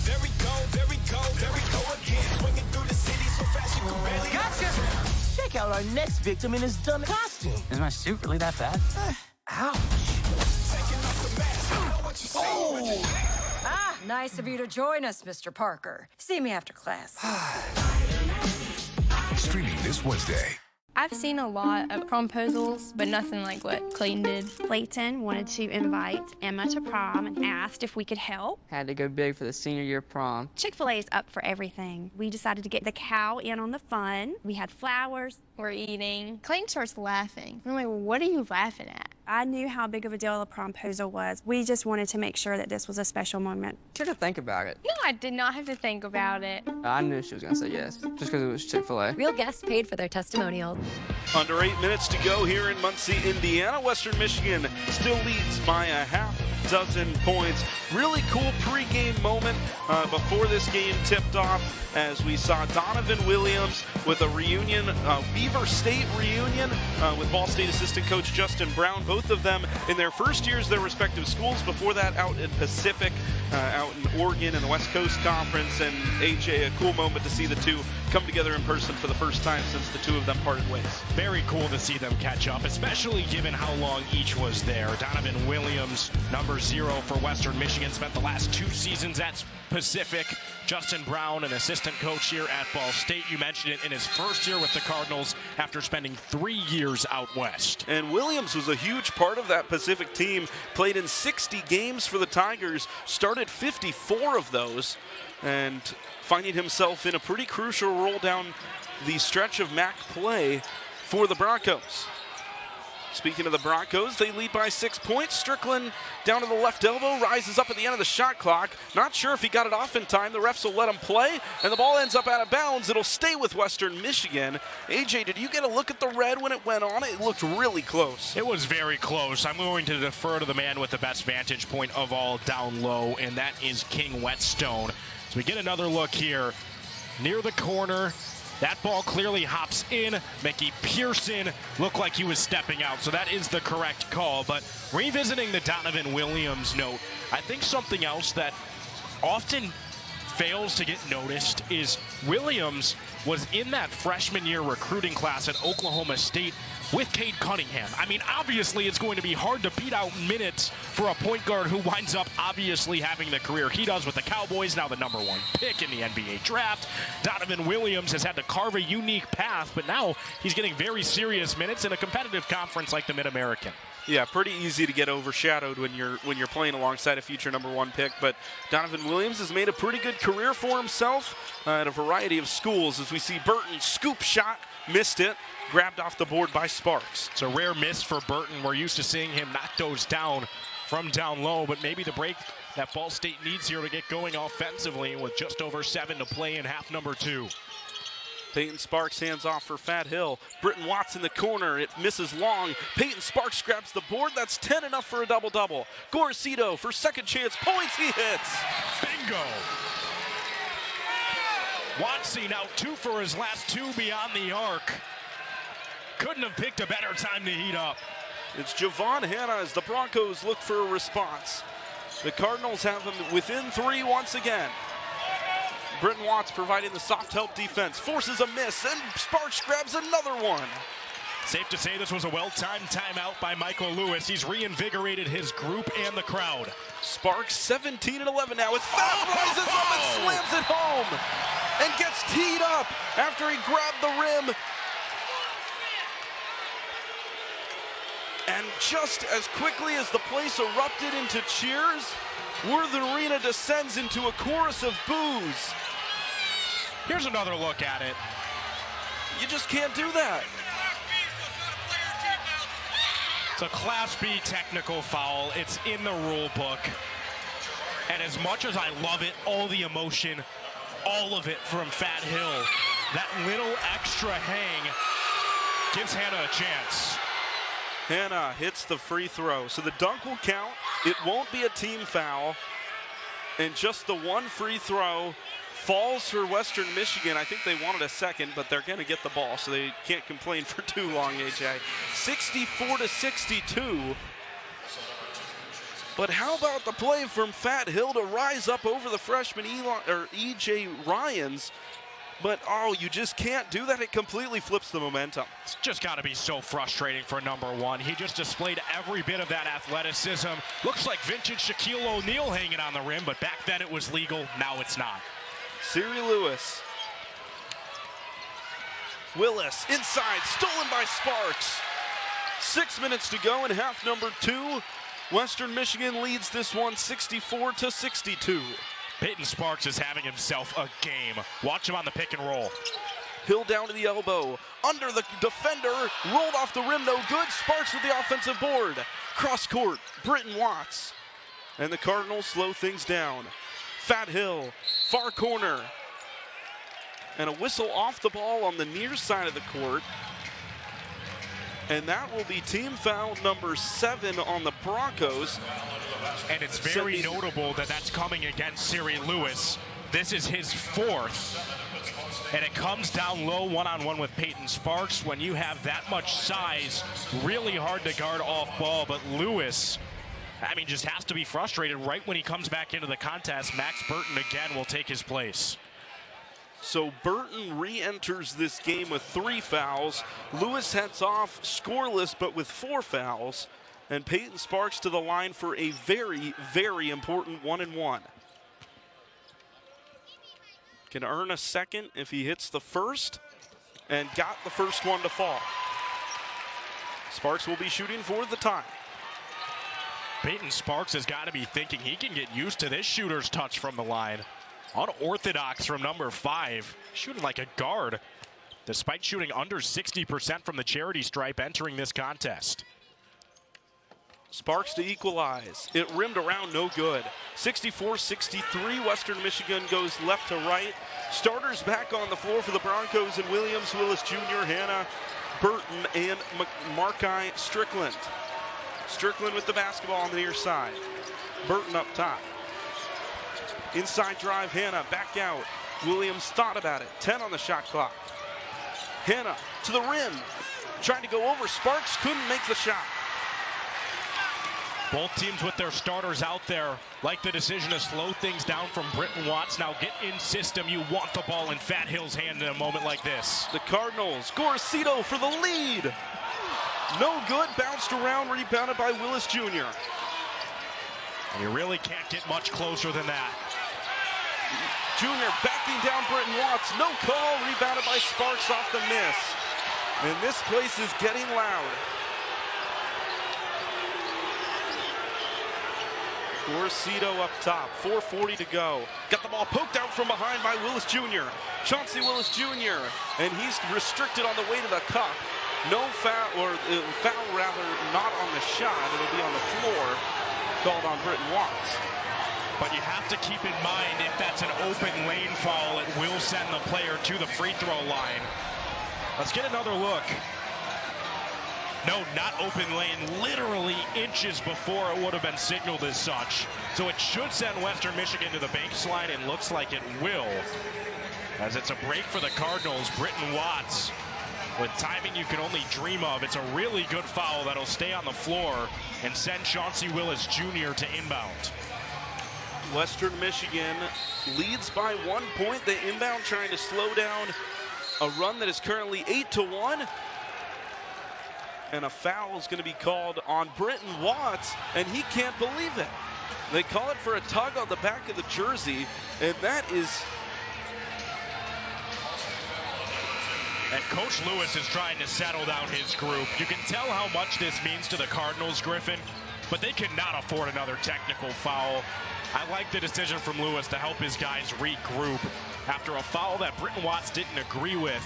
There we go again. Swinging through the city so fast you can barely. Gotcha! Check out our next victim in his dumb costume. Is my suit really that bad? Ouch. Ah, nice of you to join us, Mr. Parker. See me after class. Streaming this Wednesday. I've seen a lot of promposals, but nothing like what Clayton did. Clayton wanted to invite Emma to prom and asked if we could help. Had to go big for the senior year prom. Chick-fil-A is up for everything. We decided to get the cow in on the fun. We had flowers. We're eating. Clayton starts laughing. I'm like, well, what are you laughing at? I knew how big of a deal a promposal was. We just wanted to make sure that this was a special moment. She had to think about it. No, I did not have to think about it. I knew she was going to say yes, just because it was Chick-fil-A. Real guests paid for their testimonial. Under 8 minutes to go here in Muncie, Indiana. Western Michigan still leads by a half dozen points. Really cool pregame moment before this game tipped off as we saw Donovan Williams with a reunion, Beaver State reunion with Ball State assistant coach Justin Brown. Both of them in their first years their respective schools. Before that out in Pacific, out in Oregon in the West Coast Conference. And AJ, a cool moment to see the two come together in person for the first time since the two of them parted ways. Very cool to see them catch up, especially given how long each was there. Donovan Williams, number 0 for Western Michigan, spent the last 2 seasons at Pacific. Justin Brown, an assistant coach here at Ball State. You mentioned it, in his first year with the Cardinals after spending 3 years out west. And Williams was a huge part of that Pacific team. Played in 60 games for the Tigers, started 54 of those, and finding himself in a pretty crucial role down the stretch of MAC play for the Broncos. Speaking of the Broncos, they lead by 6 points. Strickland down to the left elbow, rises up at the end of the shot clock. Not sure if he got it off in time. The refs will let him play, and the ball ends up out of bounds. It'll stay with Western Michigan. AJ, did you get a look at the red when it went on? It looked really close. It was very close. I'm going to defer to the man with the best vantage point of all down low, and that is King Whetstone. So we get another look here near the corner. That ball clearly hops in. Mickey Pearson looked like he was stepping out, so that is the correct call. But revisiting the Donovan Williams note, I think something else that often fails to get noticed is Williams was in that freshman year recruiting class at Oklahoma State with Cade Cunningham. I mean, obviously it's going to be hard to beat out minutes for a point guard who winds up obviously having the career he does with the Cowboys, now the #1 pick in the NBA draft. Donovan Williams has had to carve a unique path, but now he's getting very serious minutes in a competitive conference like the Mid-American. Yeah, pretty easy to get overshadowed when you're playing alongside a future #1 pick. But Donovan Williams has made a pretty good career for himself at a variety of schools. As we see Burton scoop shot, missed it, grabbed off the board by Sparks. It's a rare miss for Burton. We're used to seeing him knock those down from down low, but maybe the break that Ball State needs here to get going offensively with just over 7 to play in half number 2. Payton Sparks hands off for Fat Hill. Britton Watts in the corner. It misses long. Payton Sparks grabs the board. That's 10 enough for a double-double. Gorcito for second chance points. He hits. Bingo. Watsy now 2 for his last 2 beyond the arc. Couldn't have picked a better time to heat up. It's Javon Hanna as the Broncos look for a response. The Cardinals have him within 3 once again. Britton Watts providing the soft help defense, forces a miss, and Sparks grabs another one. Safe to say this was a well-timed timeout by Michael Lewis. He's reinvigorated his group and the crowd. Sparks 17 and 11 now as Fat rises up and slams it home and gets teed up after he grabbed the rim. And just as quickly as the place erupted into cheers, Worthen Arena descends into a chorus of boos. Here's another look at it. You just can't do that. It's a Class B technical foul. It's in the rule book. And as much as I love it, all the emotion, all of it from Fat Hill, that little extra hang gives Hanna a chance. Hanna hits the free throw. So the dunk will count. It won't be a team foul. And just the one free throw falls for Western Michigan. I think they wanted a second, but they're going to get the ball, so they can't complain for too long, AJ. 64-62. But how about the play from Fat Hill to rise up over the freshman EJ Ryans? But, oh, you just can't do that. It completely flips the momentum. It's just got to be so frustrating for #1. He just displayed every bit of that athleticism. Looks like vintage Shaquille O'Neal hanging on the rim, but back then it was legal. Now it's not. Siri Lewis. Willis inside, stolen by Sparks. 6 minutes to go in half number 2. Western Michigan leads this one 64-62. Payton Sparks is having himself a game. Watch him on the pick and roll. Hill down to the elbow. Under the defender. Rolled off the rim, no good. Sparks with the offensive board. Cross court. Britton Watts. And the Cardinals slow things down. Fat Hill. Far corner. And a whistle off the ball on the near side of the court. And that will be team foul number 7 on the Broncos. And it's very notable that that's coming against Siri Lewis. This is his 4th. And it comes down low one-on-one with Payton Sparks. When you have that much size, really hard to guard off ball. But Lewis, I mean, just has to be frustrated right when he comes back into the contest. Max Burton again will take his place. So Burton re-enters this game with 3 fouls. Lewis heads off scoreless but with 4 fouls. And Payton Sparks to the line for a very, very important 1-and-1. Can earn a second if he hits the first, and got the first one to fall. Sparks will be shooting for the tie. Payton Sparks has got to be thinking he can get used to this shooter's touch from the line. Unorthodox from number 5, shooting like a guard, despite shooting under 60% from the charity stripe entering this contest. Sparks to equalize. It rimmed around, no good. 64-63, Western Michigan goes left to right. Starters back on the floor for the Broncos and Williams, Willis Jr., Hannah, Burton, and Markai Strickland. Strickland with the basketball on the near side. Burton up top. Inside drive, Hannah back out. Williams thought about it. 10 on the shot clock. Hannah to the rim. Trying to go over. Sparks couldn't make the shot. Both teams with their starters out there like the decision to slow things down from Britton Watts. Now get in system. You want the ball in Fat Hill's hand in a moment like this. The Cardinals, Gorosito for the lead. No good, bounced around, rebounded by Willis Jr. And you really can't get much closer than that. Jr. backing down Britton Watts. No call, rebounded by Sparks off the miss. And this place is getting loud. Gorosito up top, 4:40 to go. Got the ball poked out from behind by Willis Jr. Chauncey Willis Jr. And he's restricted on the way to the cup. No foul, or foul rather, not on the shot. It'll be on the floor, called on Britton Watts. But you have to keep in mind, if that's an open lane foul, it will send the player to the free throw line. Let's get another look. No, not open lane, literally inches before it would have been signaled as such. So it should send Western Michigan to the baseline, and looks like it will. As it's a break for the Cardinals, Britton Watts, with timing you can only dream of. It's a really good foul that'll stay on the floor and send Chauncey Willis Jr. to inbound. Western Michigan leads by 1 point. The inbound trying to slow down a run that is currently 8-1. And a foul is going to be called on Britton Watts, and he can't believe it. They call it for a tug on the back of the jersey, and that is... And Coach Lewis is trying to settle down his group. You can tell how much this means to the Cardinals, Griffin, but they cannot afford another technical foul. I like the decision from Lewis to help his guys regroup after a foul that Britton Watts didn't agree with.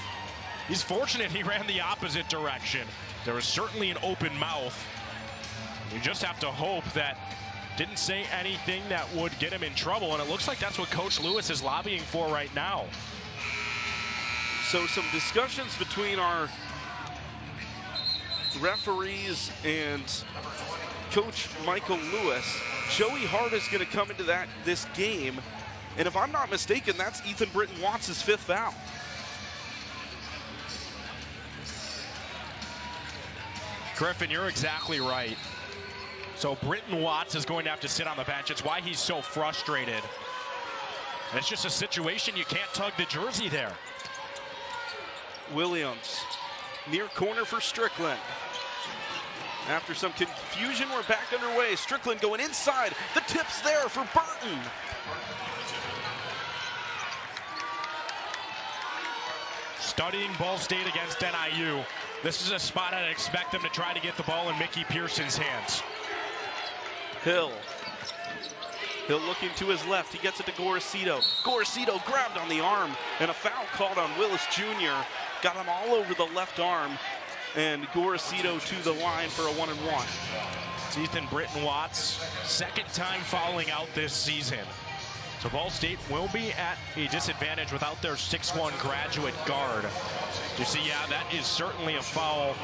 He's fortunate he ran the opposite direction. There was certainly an open mouth. You just have to hope that didn't say anything that would get him in trouble, and it looks like that's what Coach Lewis is lobbying for right now. So some discussions between our referees and Coach Michael Lewis. Joey Hart is going to come into this game, and if I'm not mistaken, that's Ethan Britton Watts' 5th foul. Griffin, you're exactly right. So Britton Watts is going to have to sit on the bench. It's why he's so frustrated. And it's just a situation you can't tug the jersey there. Williams, near corner for Strickland. After some confusion, we're back underway. Strickland going inside. The tip's there for Burton. Studying Ball State against NIU. This is a spot I'd expect them to try to get the ball in Mickey Pearson's hands. Hill looking to his left. He gets it to Gorosito. Gorosito grabbed on the arm, and a foul called on Willis Jr. Got him all over the left arm, and Gorosito to the line for a 1-and-1. It's Ethan Britton Watts, 2nd time fouling out this season. So Ball State will be at a disadvantage without their 6'1" graduate guard. You see, yeah, that is certainly a foul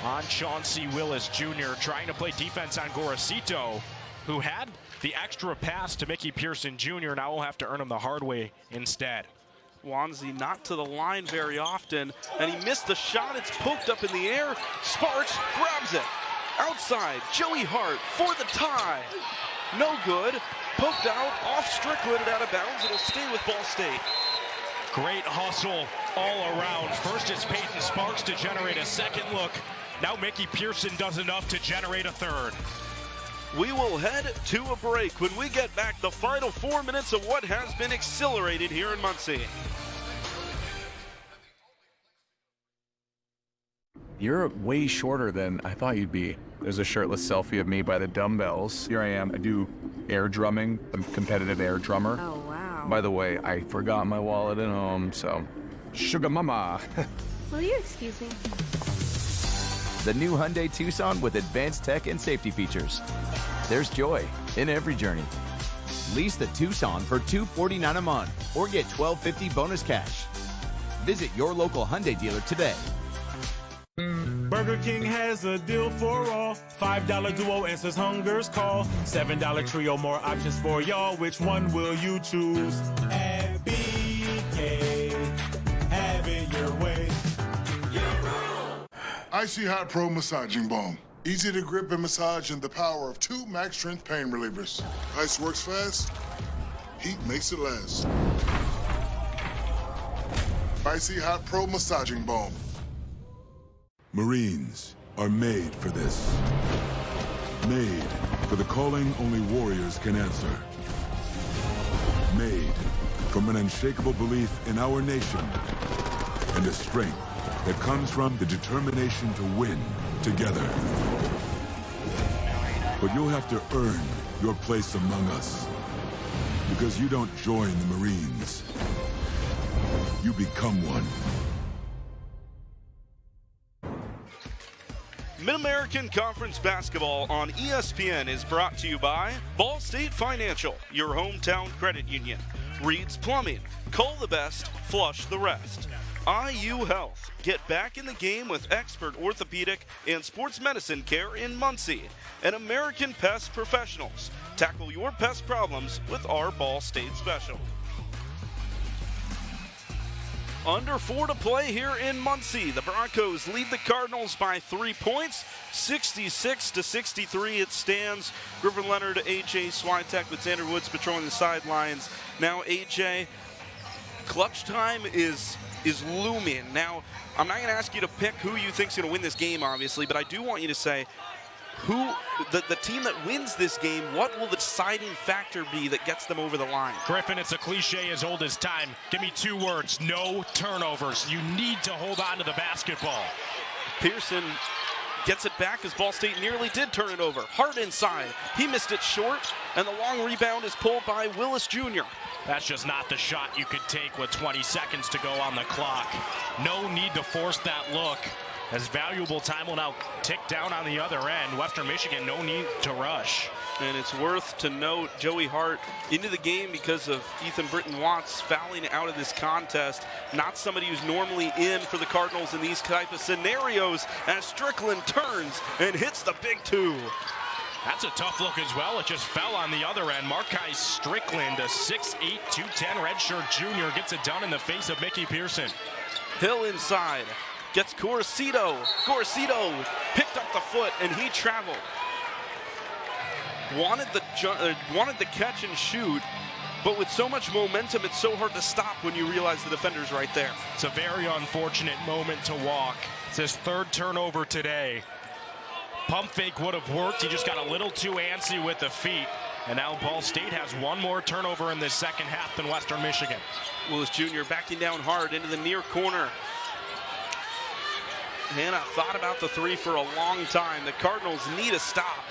on Chauncey Willis Jr. trying to play defense on Gorosito, who had the extra pass to Mickey Pearson Jr. Now will have to earn him the hard way instead. Wanzi not to the line very often, and he missed the shot. It's poked up in the air. Sparks grabs it. Outside, Joey Hart for the tie. No good. Poked out, off Strickland and out of bounds. It'll stay with Ball State. Great hustle all around. First it's Payton Sparks to generate a second look. Now Mickey Pearson does enough to generate a third. We will head to a break. When we get back, the final 4 minutes of what has been accelerated here in Muncie. You're way shorter than I thought you'd be. There's a shirtless selfie of me by the dumbbells. Here I am. I do air drumming. I'm a competitive air drummer. Oh, wow. By the way, I forgot my wallet at home, so sugar mama. Will you excuse me? the new Hyundai Tucson with advanced tech and safety features. There's joy in every journey. Lease the Tucson for $249 a month or get $1,250 bonus cash. Visit your local Hyundai dealer today. Burger King has a deal for all. $5 duo answers hunger's call. $7 trio, more options for y'all. Which one will you choose? At BK, have it your way. Icy Hot Pro Massaging Balm. Easy to grip and massage, and the power of 2 max strength pain relievers. Ice works fast, heat makes it last. Icy Hot Pro Massaging Balm. Marines are made for this. Made for the calling only warriors can answer. Made from an unshakable belief in our nation and a strength that comes from the determination to win together. But you'll have to earn your place among us. Because you don't join the Marines. You become one. Mid-American Conference Basketball on ESPN is brought to you by Ball State Financial, your hometown credit union. Reed's Plumbing, call the best, flush the rest. IU Health, get back in the game with expert orthopedic and sports medicine care in Muncie. And American Pest Professionals, tackle your pest problems with our Ball State special. Under 4 to play here in Muncie. The Broncos lead the Cardinals by 3 points. 66-63 it stands. Griffin Leonard, A.J. Swiatek with Xander Woods patrolling the sidelines. Now A.J., clutch time is looming. Now, I'm not going to ask you to pick who you think's going to win this game, obviously, but I do want you to say who the team that wins this game, what will the deciding factor be that gets them over the line? Griffin, it's a cliche as old as time. Give me 2 words: no turnovers. You need to hold on to the basketball. Pearson gets it back as Ball State nearly did turn it over. Hart inside. He missed it short, and the long rebound is pulled by Willis Jr. That's just not the shot you could take with 20 seconds to go on the clock. No need to force that look, as valuable time will now tick down on the other end. Western Michigan, no need to rush. And it's worth to note Joey Hart into the game because of Ethan Britton-Watts fouling out of this contest. Not somebody who's normally in for the Cardinals in these type of scenarios, as Strickland turns and hits the big 2. That's a tough look as well. It just fell on the other end. Markai Strickland, a 6'8", 210 redshirt junior, gets it done in the face of Mickey Pearson. Hill inside. Gets Gorosito. Gorosito picked up the foot, and he traveled. Wanted the catch and shoot, but with so much momentum, it's so hard to stop when you realize the defender's right there. It's a very unfortunate moment to walk. It's his 3rd turnover today. Pump fake would have worked. He just got a little too antsy with the feet. And now Ball State has 1 more turnover in this second half than Western Michigan. Willis Jr. backing down hard into the near corner. Hannah thought about the 3 for a long time. The Cardinals need a stop.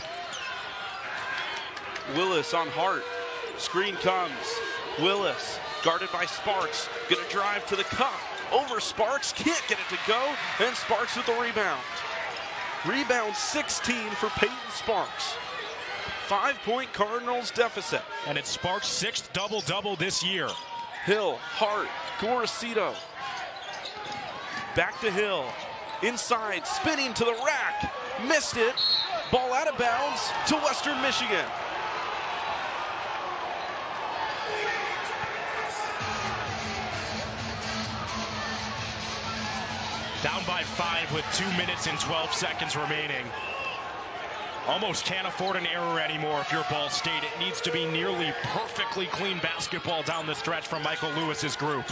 Willis on Hart. Screen comes. Willis guarded by Sparks. Gonna drive to the cup. Over Sparks. Can't get it to go. And Sparks with the rebound. Rebound 16 for Payton Sparks. 5-point Cardinals deficit. And it's Sparks' 6th double-double this year. Hill, Hart, Gorosito. Back to Hill. Inside, spinning to the rack. Missed it. Ball out of bounds to Western Michigan. Down by 5 with 2 minutes and 12 seconds remaining. Almost can't afford an error anymore if you're Ball State. It needs to be nearly perfectly clean basketball down the stretch from Michael Lewis's group.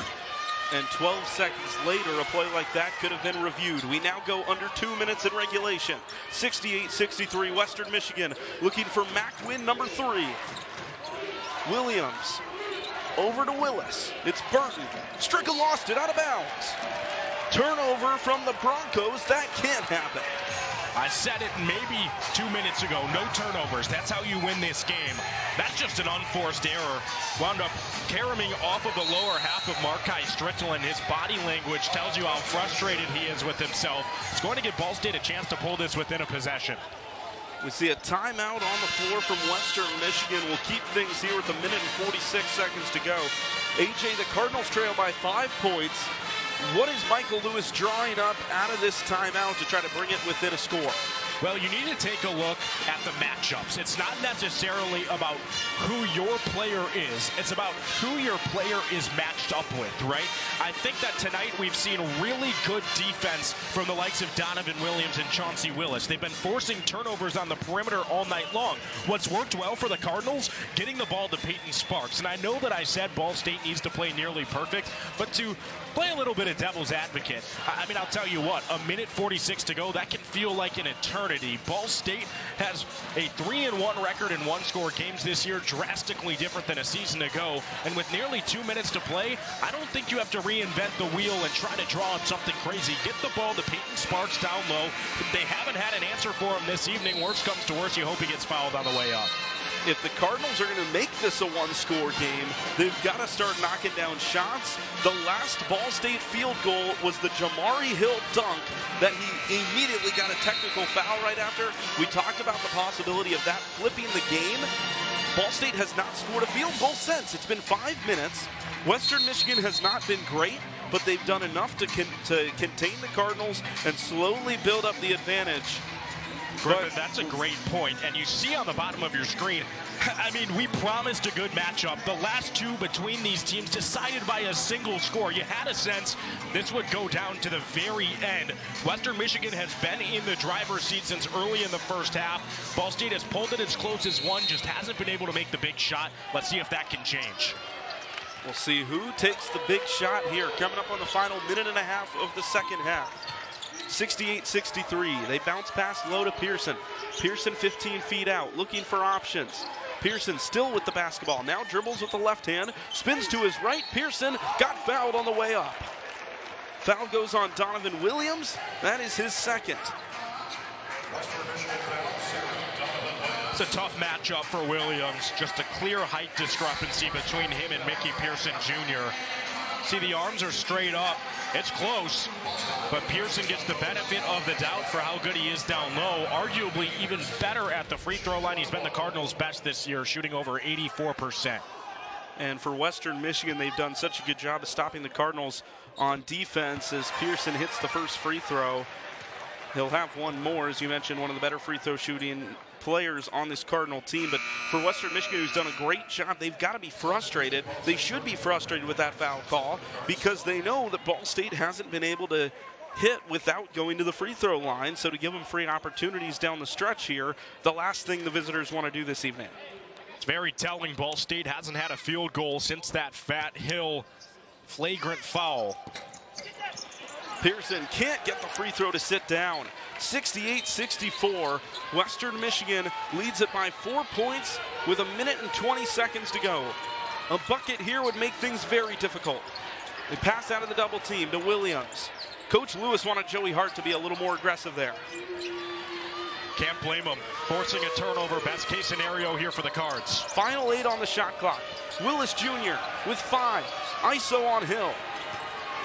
And 12 seconds later, a play like that could have been reviewed. We now go under 2 minutes in regulation. 68-63, Western Michigan looking for MAC win number 3. Williams over to Willis. It's Burton. Strickland lost it out of bounds. Turnover from the Broncos. That can't happen. I said it maybe 2 minutes ago. No turnovers. That's how you win this game. That's just an unforced error. Wound up caroming off of the lower half of Markai Strickland. His body language tells you how frustrated he is with himself. It's going to give Ball State a chance to pull this within a possession. We see a timeout on the floor from Western Michigan. We'll keep things here with 1 minute and 46 seconds to go. AJ, the Cardinals trail by 5 points. What is Michael Lewis drawing up out of this timeout to try to bring it within a score? Well, you need to take a look at the matchups. It's not necessarily about who your player is. It's about who your player is matched up with, right? I think that tonight we've seen really good defense from the likes of Donovan Williams and Chauncey Willis. They've been forcing turnovers on the perimeter all night long. What's worked well for the Cardinals? Getting the ball to Payton Sparks. And I know that I said Ball State needs to play nearly perfect, but to play a little bit of devil's advocate, I mean, I'll tell you what, 1 minute 46 to go, that can feel like an eternity. Ball State has a 3-1 record in one-score games this year, drastically different than a season ago. And with nearly 2 minutes to play, I don't think you have to reinvent the wheel and try to draw up something crazy. Get the ball to Payton Sparks down low. They haven't had an answer for him this evening. Worst comes to worst, you hope he gets fouled on the way up. If the Cardinals are going to make this a one-score game, they've got to start knocking down shots. The last Ball State field goal was the Jamari Hill dunk that he immediately got a technical foul right after. We talked about the possibility of that flipping the game. Ball State has not scored a field goal since. It's been 5 minutes. Western Michigan has not been great, but they've done enough to contain the Cardinals and slowly build up the advantage. Griffin, that's a great point. And you see on the bottom of your screen, I mean, we promised a good matchup. The last two between these teams decided by a single score. You had a sense this would go down to the very end. Western Michigan has been in the driver's seat since early in the first half. Ball State has pulled it as close as one, just hasn't been able to make the big shot. Let's see if that can change. We'll see who takes the big shot here. Coming up on the final minute and a half of the second half. 68-63. They bounce pass low to Pearson. Pearson 15 feet out, looking for options. Pearson still with the basketball. Now dribbles with the left hand, spins to his right. Pearson got fouled on the way up. Foul goes on Donovan Williams. That is his second. It's a tough matchup for Williams. Just a clear height discrepancy between him and Mickey Pearson Jr. See, the arms are straight up. It's close, but Pearson gets the benefit of the doubt for how good he is down low. Arguably even better at the free throw line. He's been the Cardinals' best this year, shooting over 84%. And for Western Michigan, they've done such a good job of stopping the Cardinals on defense as Pearson hits the first free throw. He'll have one more, as you mentioned, one of the better free throw shooting players on this Cardinal team. But for Western Michigan, who's done a great job, they've got to be frustrated. They should be frustrated with that foul call because they know that Ball State hasn't been able to hit without going to the free throw line. So to give them free opportunities down the stretch here, the last thing the visitors want to do this evening. It's very telling. Ball State hasn't had a field goal since that Fat Hill flagrant foul. Pearson can't get the free throw to sit down. 68-64. Western Michigan leads it by 4 points with 1 minute and 20 seconds to go. A bucket here would make things very difficult. They pass out of the double team to Williams. Coach Lewis wanted Joey Hart to be a little more aggressive there. Can't blame him. Forcing a turnover, best case scenario here for the Cards. Final 8 on the shot clock. Willis Jr. with 5. ISO on Hill.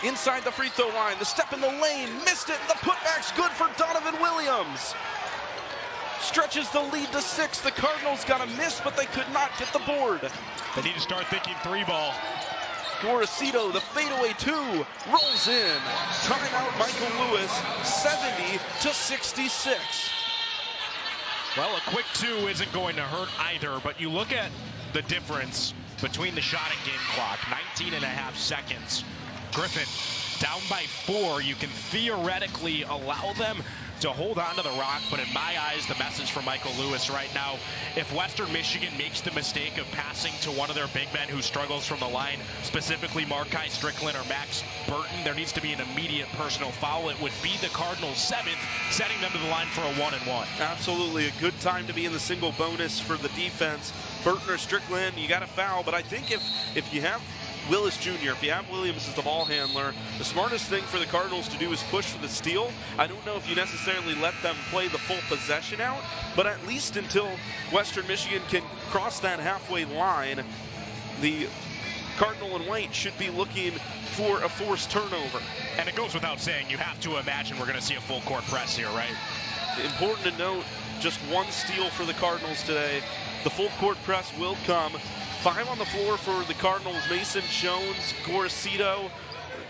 Inside the free throw line, the step in the lane, missed it. The putback's good for Donovan Williams. Stretches the lead to 6. The Cardinals got a miss, but they could not get the board. They need to start thinking 3-ball. Gorosito, the fadeaway 2, rolls in. Timeout Michael Lewis, 70-66. Well, a quick 2 isn't going to hurt either, but you look at the difference between the shot and game clock, 19.5 seconds. Griffin, down by 4, you can theoretically allow them to hold on to the rock, but in my eyes, the message from Michael Lewis right now, if Western Michigan makes the mistake of passing to one of their big men who struggles from the line, specifically Markai Strickland or Max Burton, there needs to be an immediate personal foul. It would be the Cardinals' 7th, setting them to the line for a 1-and-1. Absolutely, a good time to be in the single bonus for the defense. Burton or Strickland, you got to foul, but I think if you have Willis Jr. If you have Williams as the ball handler, the smartest thing for the Cardinals to do is push for the steal. I don't know if you necessarily let them play the full possession out, but at least until Western Michigan can cross that halfway line, the Cardinal and White should be looking for a forced turnover. And it goes without saying, you have to imagine we're going to see a full court press here, right? Important to note, just one steal for the Cardinals today. The full court press will come. 5 on the floor for the Cardinals: Mason Jones, Gorosito,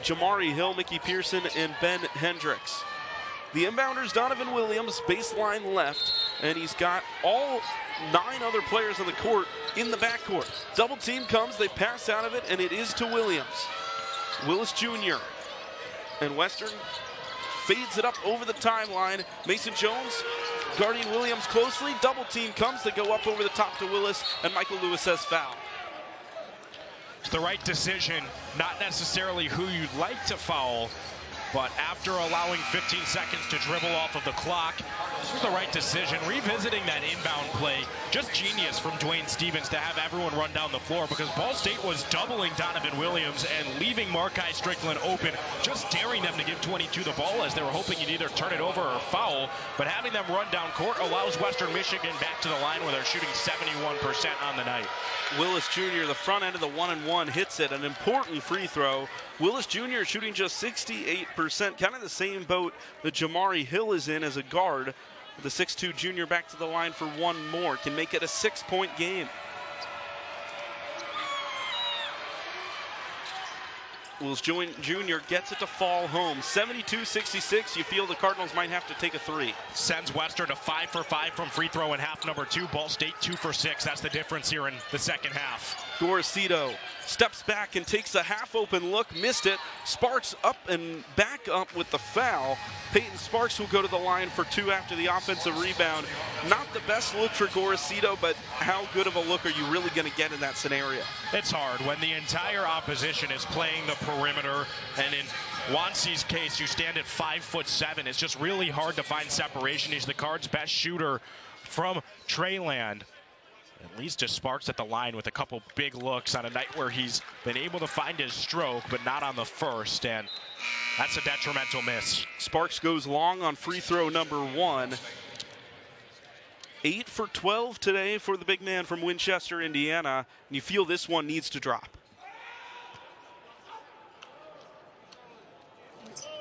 Jamari Hill, Mickey Pearson, and Ben Hendricks. The inbounders, Donovan Williams, baseline left, and he's got all 9 other players on the court in the backcourt. Double team comes, they pass out of it, and it is to Williams. Willis Jr. and Western fades it up over the timeline. Mason Jones guarding Williams closely. Double team comes, they go up over the top to Willis, and Michael Lewis says foul. It's the right decision, not necessarily who you'd like to foul, but after allowing 15 seconds to dribble off of the clock, this was the right decision. Revisiting that inbound play, just genius from Dwayne Stevens to have everyone run down the floor, because Ball State was doubling Donovan Williams and leaving Markai Strickland open, just daring them to give 22 the ball as they were hoping you'd either turn it over or foul. But having them run down court allows Western Michigan back to the line where they're shooting 71% on the night. Willis Jr., the front end of the 1-and-1, hits it, an important free throw. Willis Jr. shooting just 68%, kind of the same boat that Jamari Hill is in as a guard. The 6'2 junior back to the line for one more, can make it a 6-point game. Willis Jr. gets it to fall home. 72-66. You feel the Cardinals might have to take a 3. Sends Western to 5 for 5 from free throw in half number 2. Ball State 2 for 6. That's the difference here in the second half. Gorosito steps back and takes a half-open look. Missed it. Sparks up and back up with the foul. Payton Sparks will go to the line for 2 after the offensive rebound. Not the best look for Gorosito, but how good of a look are you really going to get in that scenario? It's hard when the entire opposition is playing the perimeter, and in Wansey's case, you stand at 5'7". It's just really hard to find separation. He's the Cards' best shooter from Treyland. At least to Sparks at the line with a couple big looks on a night where he's been able to find his stroke, but not on the first, and that's a detrimental miss. Sparks goes long on free throw number 1. 8 for 12 today for the big man from Winchester, Indiana, and you feel this one needs to drop.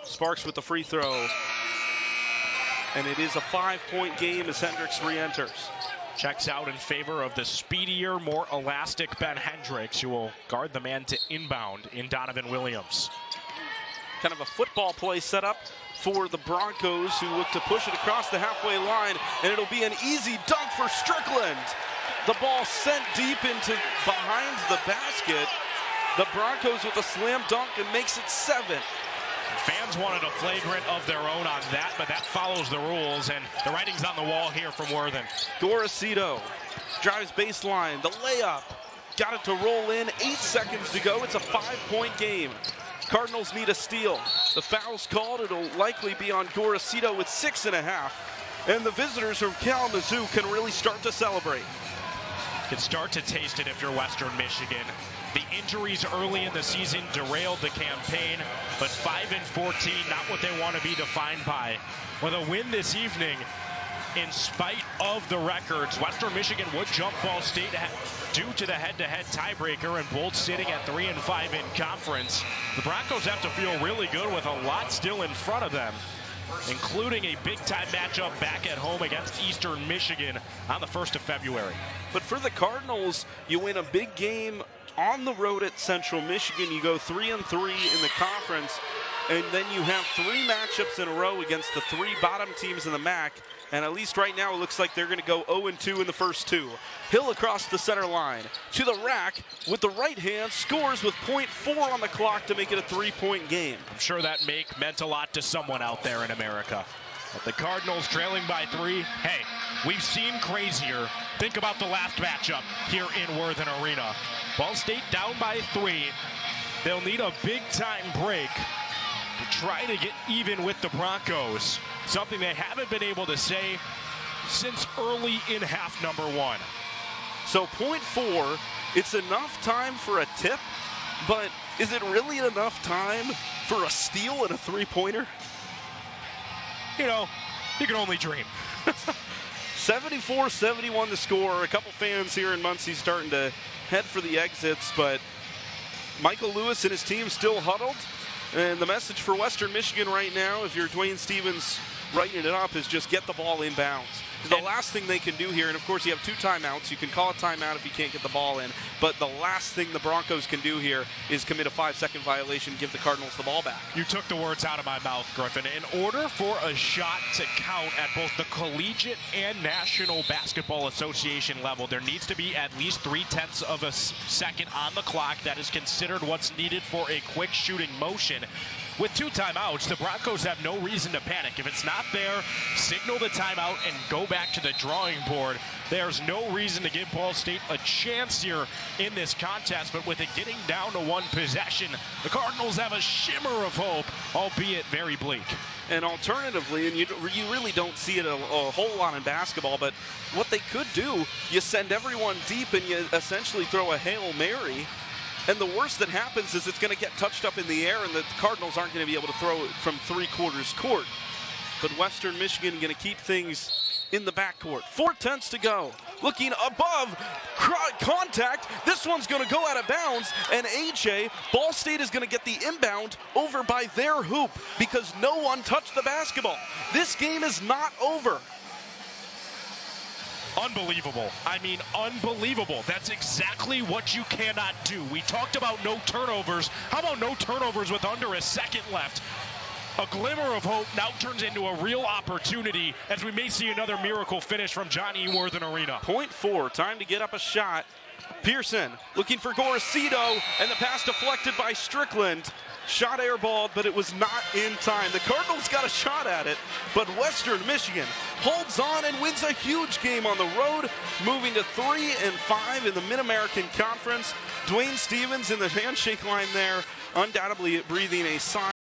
Sparks with the free throw, and it is a 5-point game as Hendricks re-enters. Checks out in favor of the speedier, more elastic Ben Hendricks, who will guard the man to inbound in Donovan Williams. Kind of a football play set up for the Broncos, who look to push it across the halfway line, and it'll be an easy dunk for Strickland. The ball sent deep into behind the basket. The Broncos with a slam dunk and makes it 7. Fans wanted a flagrant of their own on that, but that follows the rules, and the writing's on the wall here from Worthen. Gorosito drives baseline, the layup, got it to roll in, 8 seconds to go. It's a 5-point game. Cardinals need a steal. The foul's called. It'll likely be on Gorosito with 6.5. And the visitors from Kalamazoo can really start to celebrate. Can start to taste it if you're Western Michigan. The injuries early in the season derailed the campaign, but 5-14, not what they want to be defined by. With a win this evening, in spite of the records, Western Michigan would jump Ball State due to the head-to-head tiebreaker, and both sitting at 3-5 in conference. The Broncos have to feel really good with a lot still in front of them, including a big-time matchup back at home against Eastern Michigan on the 1st of February. But for the Cardinals, you win a big game on the road at Central Michigan. You go 3-3 in the conference, and then you have 3 matchups in a row against the 3 bottom teams in the MAC. And at least right now, it looks like they're going to go 0-2 in the first 2. Hill across the center line to the rack with the right hand, scores with .4 on the clock to make it a 3-point game. I'm sure that meant a lot to someone out there in America. But the Cardinals trailing by 3. Hey, we've seen crazier. Think about the last matchup here in Worthen Arena. Ball State down by 3. They'll need a big-time break to try to get even with the Broncos. Something they haven't been able to say since early in half number 1. So .4, it's enough time for a tip, but is it really enough time for a steal and a three-pointer? You know, you can only dream. 74-71 the score. A couple fans here in Muncie starting to head for the exits, but Michael Lewis and his team still huddled. And the message for Western Michigan right now, if you're Dwayne Stevens writing it up, is just get the ball inbounds. The last thing they can do here, and of course you have 2 timeouts. You can call a timeout if you can't get the ball in, but the last thing the Broncos can do here is commit a 5-second violation, give the Cardinals the ball back. You took the words out of my mouth, Griffin. In order for a shot to count at both the collegiate and National Basketball Association level, there needs to be at least 0.3 of a second on the clock. That is considered what's needed for a quick shooting motion. With 2 timeouts, the Broncos have no reason to panic. If it's not there, signal the timeout and go back to the drawing board. There's no reason to give Ball State a chance here in this contest, but with it getting down to 1 possession, the Cardinals have a shimmer of hope, albeit very bleak. And alternatively, and you really don't see it a whole lot in basketball, but what they could do, you send everyone deep and you essentially throw a Hail Mary. And the worst that happens is it's going to get touched up in the air, and the Cardinals aren't going to be able to throw it from 3/4 court. But Western Michigan going to keep things in the backcourt. 4:10 to go. Looking above, contact. This one's going to go out of bounds, and AJ, Ball State is going to get the inbound over by their hoop because no one touched the basketball. This game is not over. Unbelievable. I mean, unbelievable. That's exactly what you cannot do. We talked about no turnovers. How about no turnovers with under a second left? A glimmer of hope now turns into a real opportunity as we may see another miracle finish from John E. Worthen Arena. 0.4, time to get up a shot. Pearson looking for Gorosito, and the pass deflected by Strickland. Shot airballed, but it was not in time. The Cardinals got a shot at it, but Western Michigan holds on and wins a huge game on the road, moving to 3-5 in the Mid-American Conference. Dwayne Stevens in the handshake line there, undoubtedly breathing a sigh